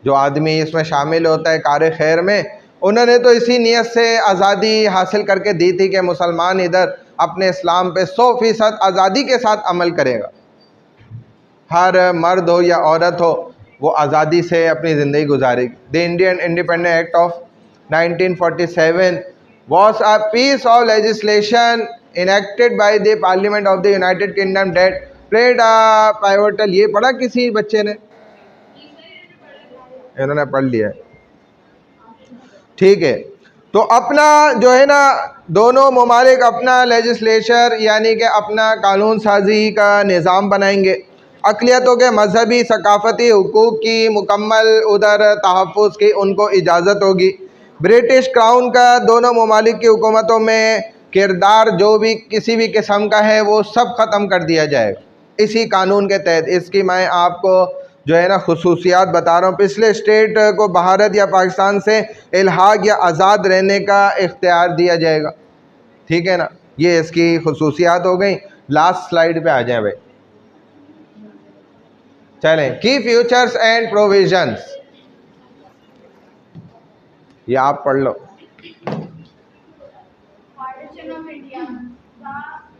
जो आदमी इसमें शामिल होता है कार खैर में, उन्होंने तो इसी नीयत से आज़ादी हासिल करके दी थी कि मुसलमान इधर अपने इस्लाम पे 100% आज़ादी के साथ अमल करेगा। हर मर्द हो या औरत हो, वो आज़ादी से अपनी ज़िंदगी गुजारेगी। The Indian independent act of 1947 was a piece of legislation enacted by the Parliament of the United Kingdom that played a pivotal, ये पढ़ा किसी बच्चे ने? इन्होंने पढ़ लिया है, ठीक है। तो अपना जो है ना, दोनों ममालिक अपना लेजिस्लेचर यानी कि अपना कानून साजी का निज़ाम बनाएंगे। अक़लियतों के मजहबी सकाफ़ती हुकूक़ की मुकम्मल उधर तहफ़्फ़ुज़ की उनको इजाज़त होगी। ब्रिटिश क्राउन का दोनों ममालिक की हुकूमतों में किरदार जो भी किसी भी किस्म का है वो सब ख़त्म कर दिया जाएगा इसी कानून के तहत। इसकी मैं आपको जो है ना खुसूसियात बता रहा हूँ। पिछले स्टेट को भारत या पाकिस्तान से इल्हाक या आज़ाद रहने का इख्तियार दिया जाएगा, ठीक है ना। ये इसकी खुसूसियात हो गई। लास्ट स्लाइड पे आ जाएं भाई, चलें। की फ्यूचर्स एंड प्रोविजंस, ये आप पढ़ लो। Partition of India. The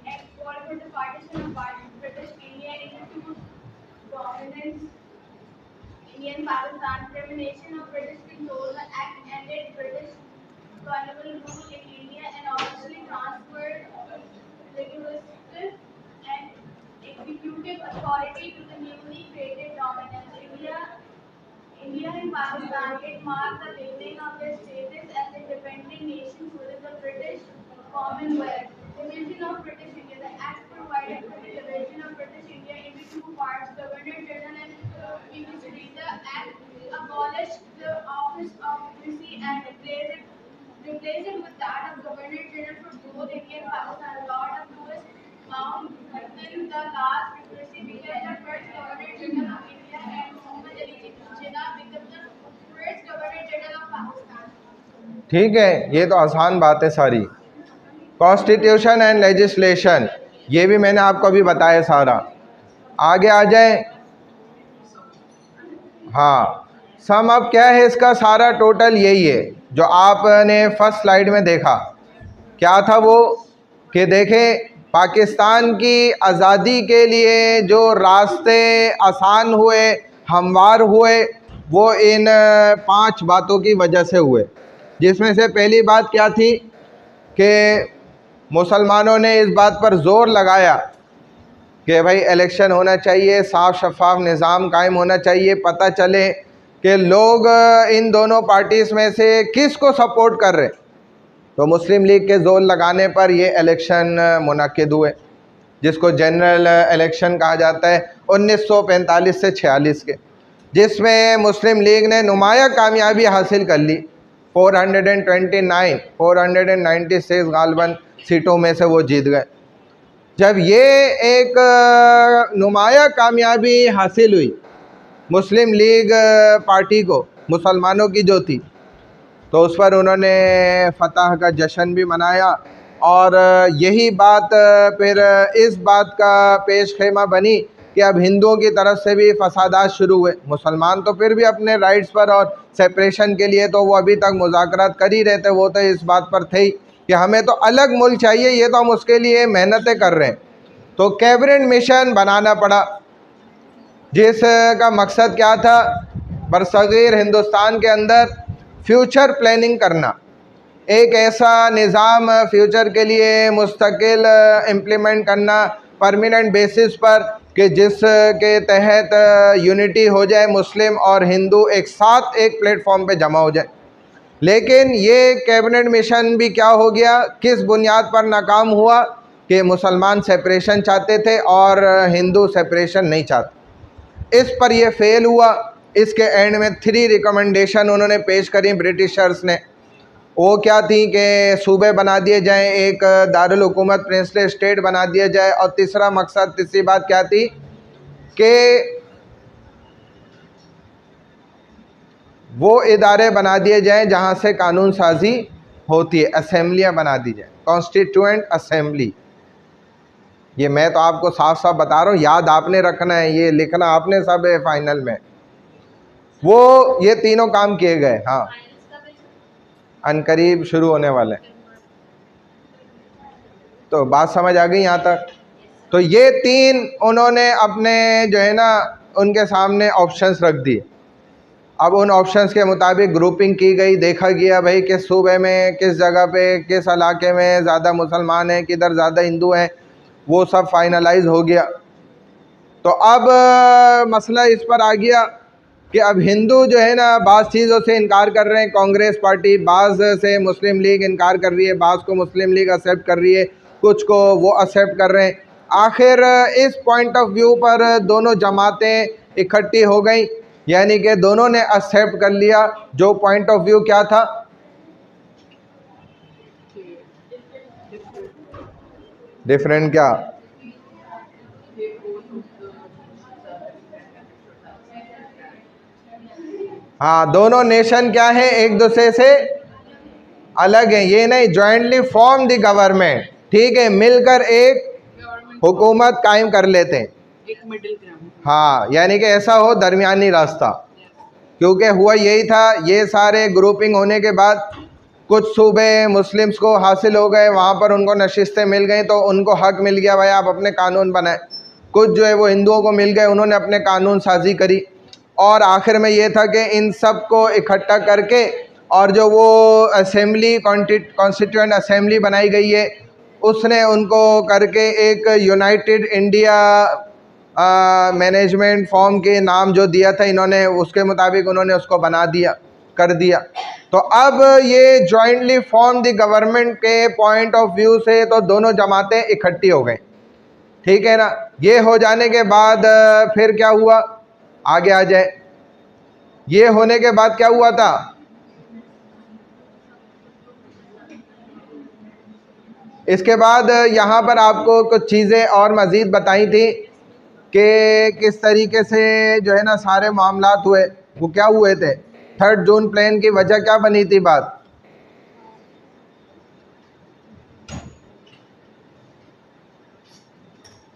Act called for the partition of British India into two dominant Indian Pakistan. Termination of British control. The Act ended British colonial rule in India and officially transferred legislative and executive authority to the newly created dominance. India and Pakistan, it marked the beginning of their status as independent nations within the British Commonwealth. Division of British India. The Act provided for the division of British India into two parts, Governor General and Ministry. The Act abolished the office of Viceroy and replaced it with that of Governor General for both India and Pakistan. Lord of Lewis Mountbatten, the last Viceroy, became the first Governor General of India, and Muhammad Ali Jinnah became the first Governor General of Pakistan. ठीक है, ये तो आसान बात है सारी। Constitution and legislation, ये भी मैंने आपको अभी बताया सारा। आगे आ जाए। हाँ, सम अब क्या है इसका सारा टोटल यही है जो आपने फर्स्ट स्लाइड में देखा। क्या था वो कि देखें, पाकिस्तान की आज़ादी के लिए जो रास्ते आसान हुए, हमवार हुए, वो इन 5 बातों की वजह से हुए। जिसमें से पहली बात क्या थी कि मुसलमानों ने इस बात पर ज़ोर लगाया कि भाई इलेक्शन होना चाहिए, साफ शफाफ निज़ाम कायम होना चाहिए, पता चले कि लोग इन दोनों पार्टीज़ में से किस को सपोर्ट कर रहे। तो मुस्लिम लीग के ज़ोर लगाने पर ये इलेक्शन मुनक्किद हुए, जिसको जनरल इलेक्शन कहा जाता है 1945 से 46 के, जिसमें मुस्लिम लीग ने नुमाया कामयाबी हासिल कर ली। 496 गालबन सीटों में से वो जीत गए। जब ये एक नुमाया कामयाबी हासिल हुई मुस्लिम लीग पार्टी को, मुसलमानों की जो थी, तो उस पर उन्होंने फतह का जश्न भी मनाया। और यही बात फिर इस बात का पेश खेमा बनी कि अब हिंदुओं की तरफ से भी फसादात शुरू हुए। मुसलमान तो फिर भी अपने राइट्स पर और सेपरेशन के लिए तो वो अभी तक मुज़ाकरात कर ही रहे थे, वो तो इस बात पर थे ही कि हमें तो अलग मुल्क चाहिए, ये तो हम उसके लिए मेहनतें कर रहे हैं। तो कैबिनेट मिशन बनाना पड़ा, जिसका मकसद क्या था, बरसगीर हिंदुस्तान के अंदर फ्यूचर प्लानिंग करना, एक ऐसा निज़ाम फ्यूचर के लिए मुस्तकिल इम्प्लीमेंट करना परमानेंट बेसिस पर कि जिसके तहत यूनिटी हो जाए, मुस्लिम और हिंदू एक साथ एक प्लेटफॉर्म पे जमा हो जाए। लेकिन ये कैबिनेट मिशन भी क्या हो गया, किस बुनियाद पर नाकाम हुआ कि मुसलमान सेपरेशन चाहते थे और हिंदू सेपरेशन नहीं चाहते। इस पर ये फेल हुआ। इसके एंड में 3 रिकमेंडेशन उन्होंने पेश करी ब्रिटिशर्स ने। वो क्या थी कि सूबे बना दिए जाएं, एक दारुल हुकूमत प्रिंसली स्टेट बना दिया जाए, और तीसरा मकसद, तीसरी बात क्या थी कि वो इदारे बना दिए जाएं जहां से कानून साजी होती है, असेंबलियां बना दी जाए, कॉन्स्टिट्यूएंट असेंबली। ये मैं तो आपको साफ साफ बता रहा हूँ, याद आपने रखना है, ये लिखना आपने सब है फाइनल में। वो ये तीनों काम किए गए। हाँ, अनकरीब शुरू होने वाले हैं। तो बात समझ आ गई यहाँ तक। तो ये 3 उन्होंने अपने जो है ना उनके सामने ऑप्शंस रख दिए। अब उन ऑप्शंस के मुताबिक ग्रुपिंग की गई, देखा गया भाई किस सूबे में, किस जगह पे, किस इलाके में ज़्यादा मुसलमान हैं, किधर ज़्यादा हिंदू हैं, वो सब फाइनलाइज हो गया। तो अब मसला इस पर आ गया कि अब हिंदू जो है ना बाज़ चीज़ों से इनकार कर रहे हैं, कांग्रेस पार्टी, बाज़ से मुस्लिम लीग इनकार कर रही है, बाज़ को मुस्लिम लीग एक्सेप्ट कर रही है, कुछ को वो एक्सेप्ट कर रहे हैं। आखिर इस पॉइंट ऑफ व्यू पर दोनों जमातें इकट्ठी हो गई, यानी कि दोनों ने एक्सेप्ट कर लिया। जो पॉइंट ऑफ व्यू क्या था, डिफरेंट क्या, हाँ, दोनों नेशन क्या है, एक दूसरे से अलग है। ये नहीं, जॉइंटली फॉर्म द गवर्नमेंट, ठीक है, मिलकर एक हुकूमत कायम कर लेते हैं, एक मिडिल ग्राउंड। हाँ, यानी कि ऐसा हो दरमियानी रास्ता। क्योंकि हुआ यही था, ये सारे ग्रुपिंग होने के बाद कुछ सूबे मुस्लिम्स को हासिल हो गए, वहाँ पर उनको नशिस्तें मिल गई, तो उनको हक मिल गया भाई आप अपने कानून बनाएं। कुछ जो है वो हिंदुओं को मिल गए, उन्होंने अपने कानून साजी करी, और आखिर में ये था कि इन सब को इकट्ठा करके और जो वो असेंबली, कॉन्स्टिट्यूएंट असेंबली बनाई गई है, उसने उनको करके एक यूनाइटेड इंडिया मैनेजमेंट फॉर्म के नाम जो दिया था इन्होंने, उसके मुताबिक उन्होंने उसको बना दिया, कर दिया। तो अब ये जॉइंटली फॉर्म द गवर्नमेंट के पॉइंट ऑफ व्यू से तो दोनों जमातें इकट्ठी हो गई, ठीक है ना। ये हो जाने के बाद फिर क्या हुआ, आगे आ जाए। ये होने के बाद क्या हुआ था, इसके बाद यहाँ पर आपको कुछ चीज़ें और मज़ीद बताई थी कि किस तरीके से जो है ना सारे मामलात हुए। वो क्या हुए थे, 3 जून प्लान की वजह क्या बनी थी बात,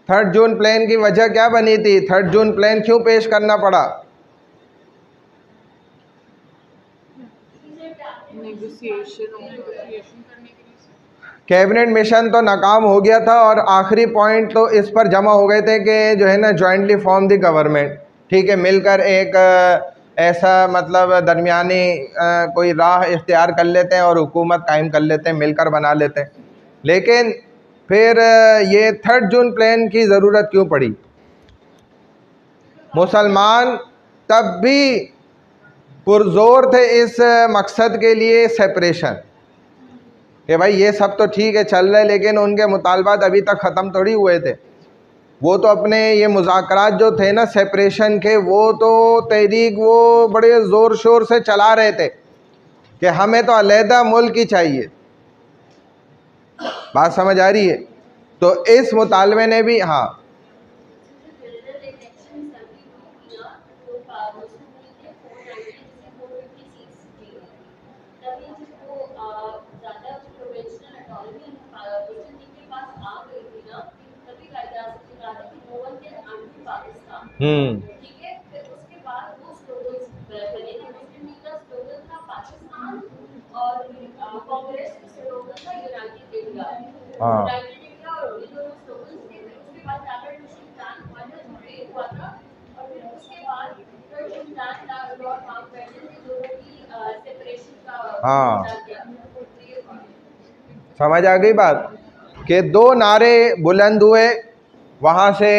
थर्ड जून प्लान की वजह क्या बनी थी, 3 जून प्लान क्यों पेश करना पड़ा, कैबिनेट मिशन तो नाकाम हो गया था, और आखिरी पॉइंट तो इस पर जमा हो गए थे कि जो है ना जॉइंटली फॉर्म द गवर्नमेंट, ठीक है, मिलकर एक ऐसा मतलब दरमियानी कोई राह इख्तियार कर लेते हैं और हुकूमत कायम कर लेते हैं, मिलकर बना लेते हैं। लेकिन फिर ये 3 जून प्लान की ज़रूरत क्यों पड़ी, मुसलमान तब भी पुरजोर थे इस मकसद के लिए, सेपरेशन, कि भाई ये सब तो ठीक है चल रहा है, लेकिन उनके मुतालबात अभी तक ख़त्म थोड़ी हुए थे। वो तो अपने ये मुज़ाकरात जो थे ना सेपरेशन के, वो तो तहरीक वो बड़े ज़ोर शोर से चला रहे थे कि हमें तो अलहदा मुल्क ही चाहिए। बात समझ आ रही है। तो इस मुतालबे ने भी, हाँ, ठीक है, फिर उसके बाद वो स्लोगन्स बने थे। मुस्लिम लीग का स्लोगन था पाकिस्तान, और कांग्रेस का स्लोगन था यूनाइटेड इंडिया। यूनाइटेड इंडिया और ये दोनों स्लोगन्स थे। फिर उसके बाद कैबिनेट मिशन प्लान हुआ था, जो फेल हुआ था, और फिर उसके बाद मिशन प्लान लॉर्ड माउंटबेटन ने दोनों की सेपरेशन का समझ आ गई बात कि 2 नारे बुलंद हुए, वहाँ से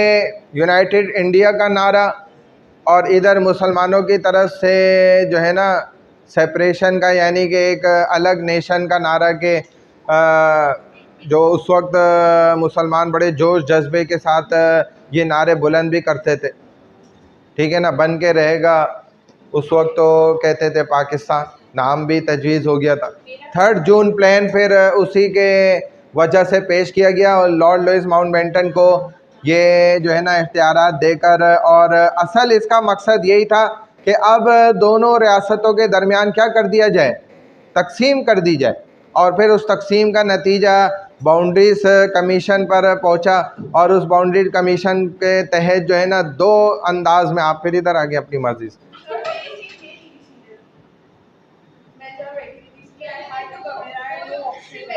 यूनाइटेड इंडिया का नारा और इधर मुसलमानों की तरफ से जो है ना सेपरेशन का, यानी कि एक अलग नेशन का नारा के जो उस वक्त मुसलमान बड़े जोश जज्बे के साथ ये नारे बुलंद भी करते थे, ठीक है ना, बन के रहेगा। उस वक्त तो कहते थे पाकिस्तान, नाम भी तजवीज़ हो गया था। 3 जून प्लान फिर उसी के वजह से पेश किया गया और लॉर्ड लुइस माउंटबेटन को ये जो है ना इख्तियारात देकर, और असल इसका मकसद यही था कि अब दोनों रियासतों के दरमियान क्या कर दिया जाए, तकसीम कर दी जाए। और फिर उस तकसीम का नतीजा बाउंड्रीज कमीशन पर पहुंचा, और उस बाउंड्री कमीशन के तहत जो है ना 2 अंदाज में, आप फिर इधर आ गए अपनी मर्जी से।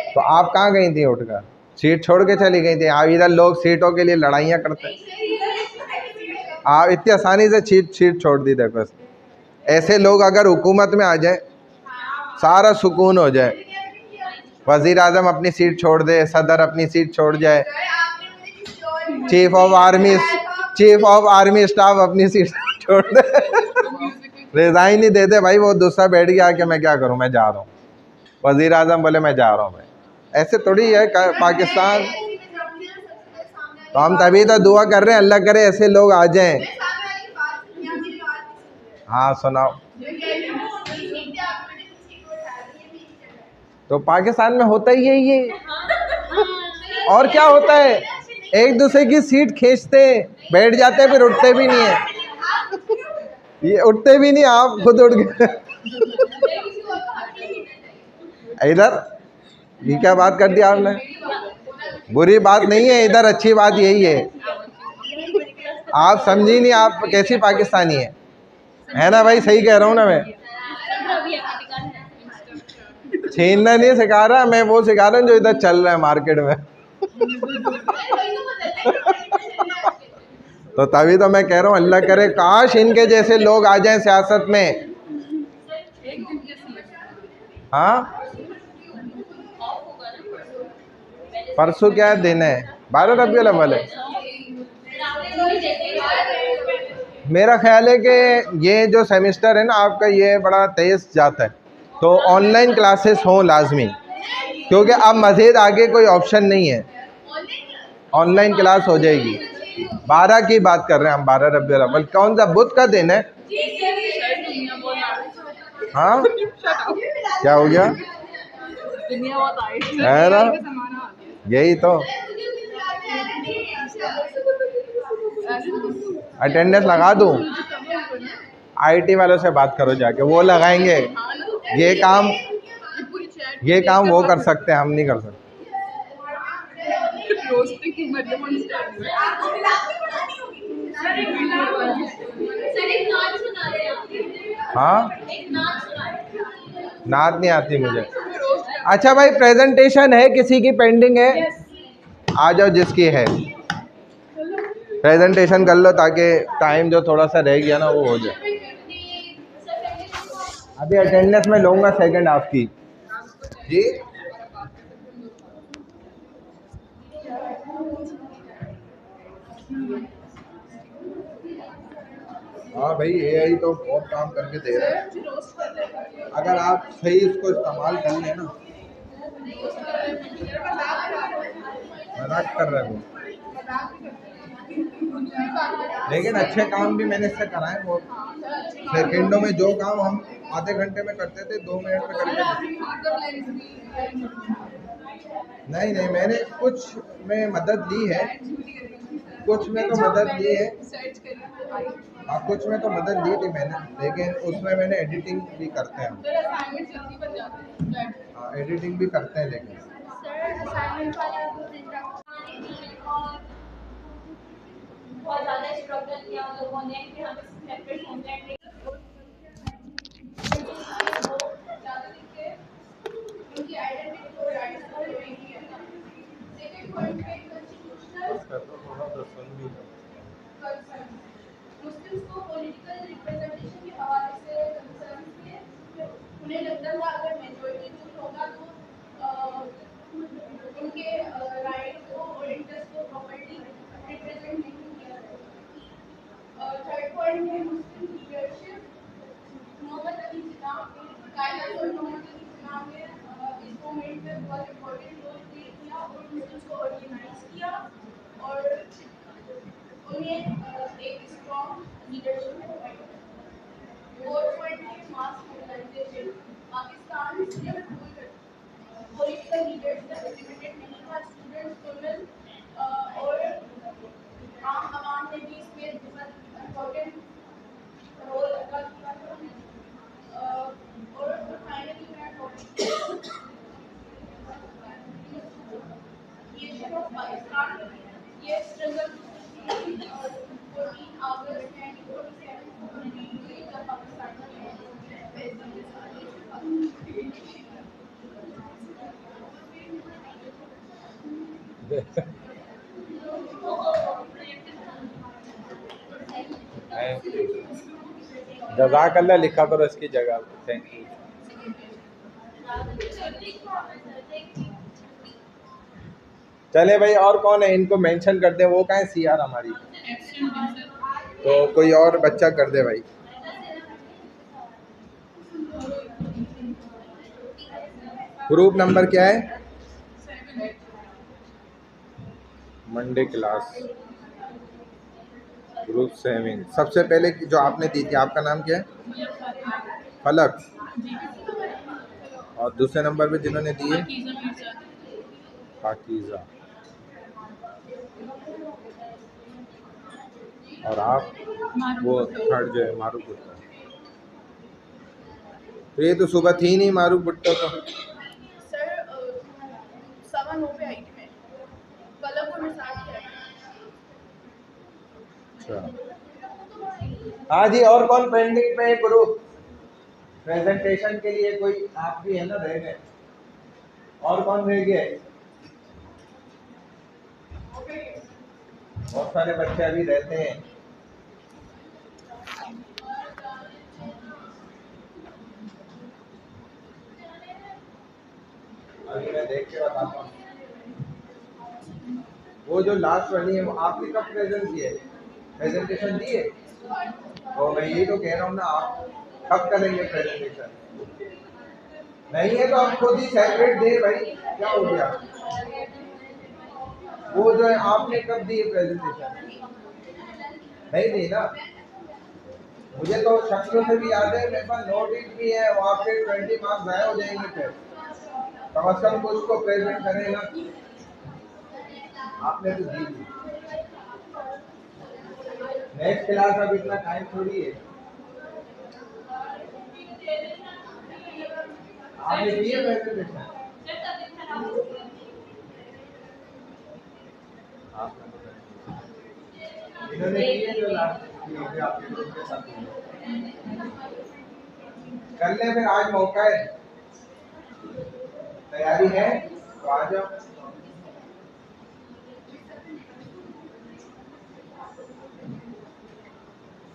तो आप कहाँ गई थी उठकर, सीट छोड़ के चली गई थी? आप इधर लोग सीटों के लिए लड़ाइयाँ करते हैं, आप इतनी आसानी से सीट छोड़ दी। देखो ऐसे लोग अगर हुकूमत में आ जाए सारा सुकून हो जाए। वज़ीर आज़म अपनी सीट छोड़ दे, सदर अपनी सीट छोड़ जाए, चीफ ऑफ आर्मी स्टाफ अपनी सीट छोड़ दे, रिज़ाइन ही दे दे भाई, वो दूसरा बैठ गया कि मैं क्या करूं, मैं जा रहा हूं। वज़ीर आज़म बोले मैं जा रहा हूं। भाई ऐसे थोड़ी है पाकिस्तान। तो हम तभी तो दुआ कर रहे हैं, अल्लाह करे ऐसे लोग आ जाएं। हाँ सुनाओ। तो पाकिस्तान में होता ही यही है। और क्या होता है, एक दूसरे की सीट खींचते, बैठ जाते हैं, फिर उठते भी नहीं है। ये उठते भी नहीं, आप खुद उठ गए इधर। ये क्या बात कर दी आपने? बुरी बात नहीं है, इधर अच्छी बात यही है। आप समझी नहीं, आप कैसी पाकिस्तानी है ना भाई? सही कह रहा हूँ ना मैं? छीनना नहीं सिखा रहा मैं, वो सिखा रहा हूँ जो इधर चल रहा है मार्केट में। तो तभी तो मैं कह रहा हूँ अल्लाह करे काश इनके जैसे लोग आ जाएं सियासत में। हाँ परसों क्या दिन है? 12 रबीउल अव्वल है। मेरा ख्याल है कि ये जो सेमेस्टर है ना आपका, ये बड़ा तेज़ जाता है, तो ऑनलाइन क्लासेस हों लाजमी, क्योंकि अब मज़ीद आगे कोई ऑप्शन नहीं है। ऑनलाइन क्लास हो जाएगी। 12 की बात कर रहे हैं हम, 12 रबीउल अव्वल। कौन सा बुध का दिन है? हाँ क्या हो गया है ना? यही तो, अटेंडेंस लगा दूं? आईटी वालों से बात करो जाके, वो लगाएंगे। ये काम वो कर सकते हैं, हम नहीं कर सकते। हाँ नात नहीं आती मुझे। अच्छा भाई, प्रेजेंटेशन है किसी की पेंडिंग है? आ जाओ जिसकी है, प्रेजेंटेशन कर लो ताकि टाइम जो थोड़ा सा रह गया ना वो हो जाए। अभी अटेंडेंस में लूँगा सेकंड हाफ की जी। हाँ भाई एआई तो बहुत काम करके दे रहा है, अगर आप सही इसको इस्तेमाल कर लें ना। मजाक कर रहे हो, लेकिन अच्छे काम भी मैंने इससे कराए। वो सेकंडों में जो काम हम आधे घंटे में करते थे 2 मिनट में करके। नहीं मैंने कुछ में मदद ली है, कुछ में तो मदद ली है। हाँ कुछ में तो मदद ली थी मैंने, लेकिन उसमें मैंने एडिटिंग भी करते हैं। हाँ एडिटिंग भी करते हैं, लेकिन बहुत ज़्यादा स्ट्रगल किया उन लोगों ने कि हम सेपरेट होमलैंड उनकी आइडेंटिटी को आइडेंटिफाई नहीं किया। सेकंड पॉइंट पे मुस्लिम्स को पॉलिटिकल रिप्रेजेंटेशन के हवाले से कंसर्न थे। उन्हें लगता था अगर मेजॉरिटी रूल होगा तो उनके राइट को और इंटरेस्ट को प्रॉपर्ली रिप्रेजेंट नहीं किया जाएगा। थर्ड पॉइंट है मुस्लिम लीडर्स एक strong leadership provider. 4.3 mass mobilization. Pakistan सिर्फ political leaders तक limited नहीं था, students, women और आम आवाम ने भी इसमें बहुत important रोल अदा किया था। और फाइनली मैं creation of Pakistan, ये struggle 14 August 1947 को complete हुई जब पाकिस्तान जज़ाकल्लाह लिखा करो इसकी जगह पे। Thank you. चले भाई, और कौन है इनको मेंशन कर दे। वो कहाँ है सीआर हमारी, तो कोई और बच्चा कर दे भाई। ग्रुप नंबर क्या है? Monday class group 7। सबसे पहले जो आपने दी थी, आपका नाम क्या है? फलक। और दूसरे नंबर पे जिन्होंने दिए? पाकीज़ा। और आप वो थर्ड जो है मारूफ भुट्टो। तो ये तो सुबह थी नहीं मारूफ भुट्टो तो। सर 7 पे आई थी मैं, कल को मैं 7 पे आई। अच्छा हाँ जी, और कौन पेंडिंग पे है ग्रुप प्रेजेंटेशन के लिए? कोई आप भी है ना, रह गए? और कौन रह गए? बहुत सारे बच्चे अभी रहते हैं। अभी मैं देख के बताता हूँ। वो जो लास्ट वाली है, वो आपने कब प्रेजेंट किए, प्रेजेंटेशन दिए? तो मैं यही तो कह रहा हूँ ना, आप कब करेंगे प्रेजेंटेशन? नहीं है तो आप खुद ही सेपरेट दे भाई, क्या हो गया? वो जो है आपने कब दी प्रेजेंटेशन? नहीं दी ना। मुझे तो शक्लों से भी याद है, मेरे पास नोटिस भी है, वहाँ पे 20 मार्क्स ज़ाया हो जाएंगे। फिर कम से कम कुछ को प्रेजेंट करें ना। आपने तो दी। नेक्स्ट क्लास अब इतना टाइम थोड़ी है। आपने दी है प्रेजेंटेशन? इन्होंने दी है जो लास्ट कर ले। फिर आज मौका है, तैयारी है तो आ जाओ।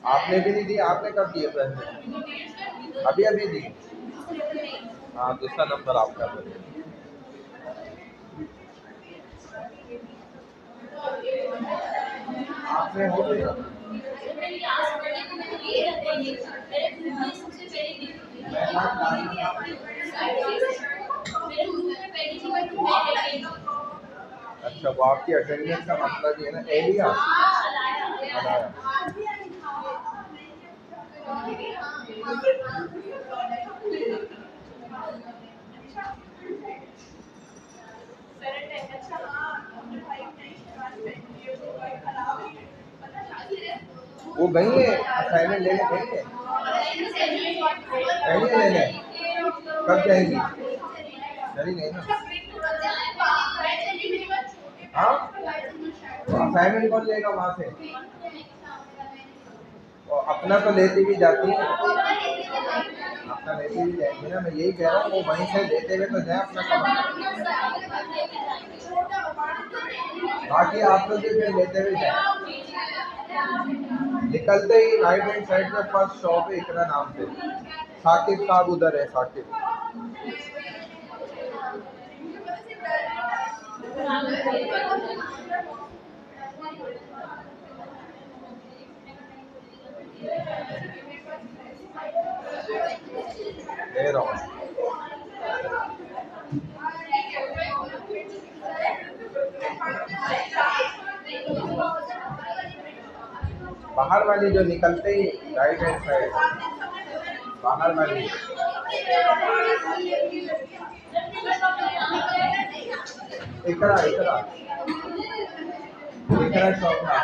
आपने भी नहीं दी? आपने कब दिए प्रेजेंटेशन? अभी अभी दी। हाँ, दूसरा नंबर आपका है। आपने हो गया अच्छा, वो आपकी अटेंडेंस का मतलब ये है ना, एरिया वो गई है असाइनमेंट लेने, गई है लेने। कब जाएंगी? चली नहीं ना। हाँ, असाइनमेंट कौन लेगा वहाँ से? और अपना तो लेती भी जाती है, अपना लेती भी जाएंगी ना। मैं यही कह रहा हूँ, वो वहीं से लेते हुए तो जाए अपना सामान। बाकी आप लोग फिर लेते हुए जाए। निकलते ही राइट हैंड साइड पे फर्स्ट शॉप है इकरा नाम से, साकिब साहब उधर है। साकिब ले रहा हूँ। बाहर वाली जो निकलते ही राइट हैंड साइड, बाहर वाली इकरा इकरा इकरा चौथा।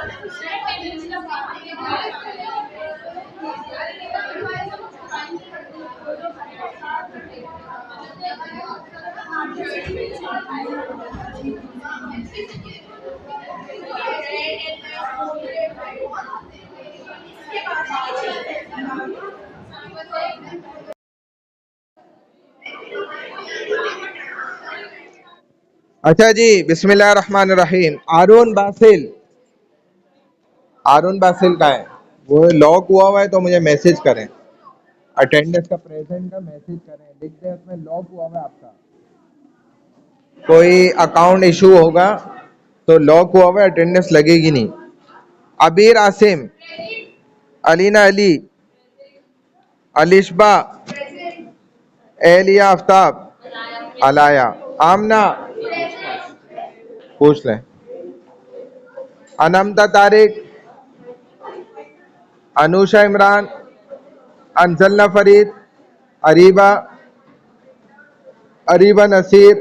अच्छा जी, बिस्मिल्लाहिर्रहमानिर्रहीम। आरून बासिल का है, वो लॉक हुआ है तो मुझे मैसेज करें। अटेंडेंस का प्रेजेंट का मैसेज करें, लिख दें उसमें लॉक हुआ है आपका। कोई अकाउंट इशू होगा तो लॉक हुआ है, अटेंडेंस लगेगी नहीं। अबीर आसिम, अलीना अली, अलिशबा, एलिया आफ्ताब, अलाया, आमना पूछ लें, अनमता तारिक, अनुषा इमरान, अंजलना फरीद, अरीबा, अरीबा नसीर,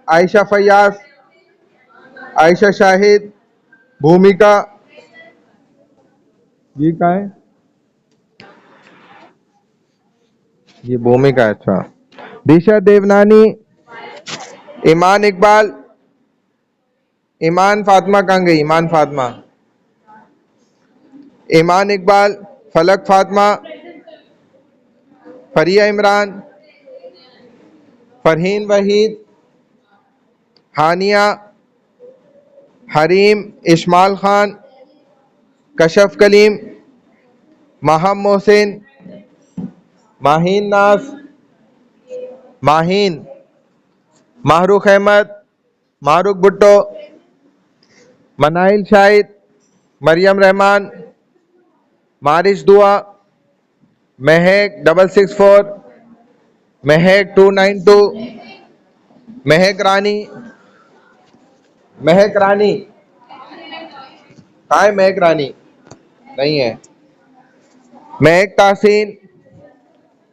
आयशा फयाज, आयशा शाहिद, भूमिका, ये कहाँ है? ये भूमिका है, अच्छा। दिशा देवनानी, ईमान इकबाल, ईमान फातिमा कहाँ गई? ईमान फातिमा, ईमान इकबाल, फलक फातिमा, फरिया इमरान, फरहीन वहीद, हानिया, हरीम, इस्माइल खान, कशफ कलीम, महम मोहसिन, माहीन नाज, माहीन, माहरूख अहमद, मारूक भुट्टो, मनाइल शाहिद, मरियम रहमान, मारिश दुआ, महक 664, महक 292, महक रानी, महक रानी कहाँ है? महक रानी नहीं है। महक तासीन,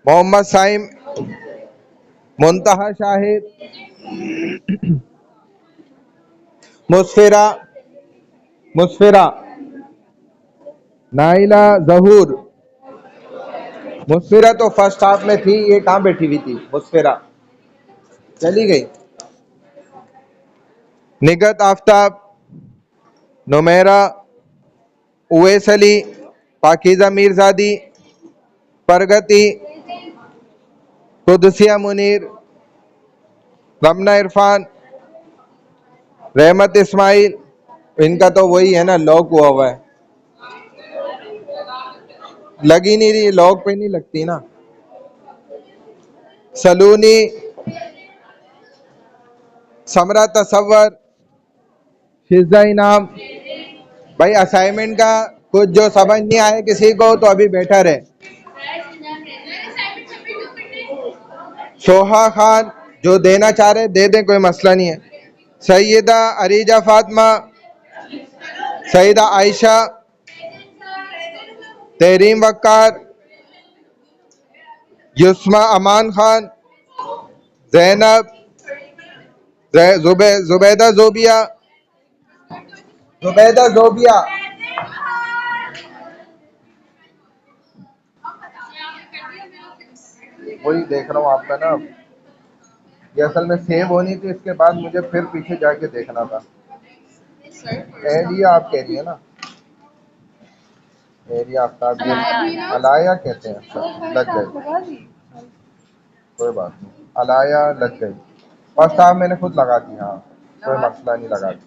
मोहम्मद साइम, मुंतहा शाहिद, मुस्फिरा, मुस्फिरा, नाइला जहूर। मुस्फिरा तो फर्स्ट हाफ में थी, ये कहाँ बैठी हुई थी? मुस्फिरा चली गई। निगत आफ्ताब, नुमेरा, उवैस अली, पाकीज़ा मीरजादी, प्रगति, कुदसिया मुनीर, रमना इरफान, रहमत इस्माइल। इनका तो वही है ना, लॉक हुआ है, लगी नहीं रही, लॉक पे नहीं लगती ना। सलूनी, समरा तसव्वर, शिजा इनाम। भाई असाइनमेंट का कुछ जो समझ नहीं आए किसी को तो अभी बैठा रहे। सोहा खान, जो देना चाह रहे दे दें, कोई मसला नहीं है। सैयदा अरीजा फातिमा, सईदा आयशा, तहरीम वक्कार, युस्मा अमान खान, जैनब, जुबैदा जोबिया, जुबैदा जोबिया, वही देख रहा हूँ आपका ना। ये असल में सेव होनी थी, इसके बाद मुझे फिर पीछे जाके देखना था। एरिया आप कह रही है ना, एरिया आफ्ताब, अलाया कहते हैं। अच्छा, लग गई, कोई बात नहीं, अलाया लग गई। फर्स्ट हाफ मैंने खुद लगा दी, हाँ कोई मसला नहीं, लगा दी।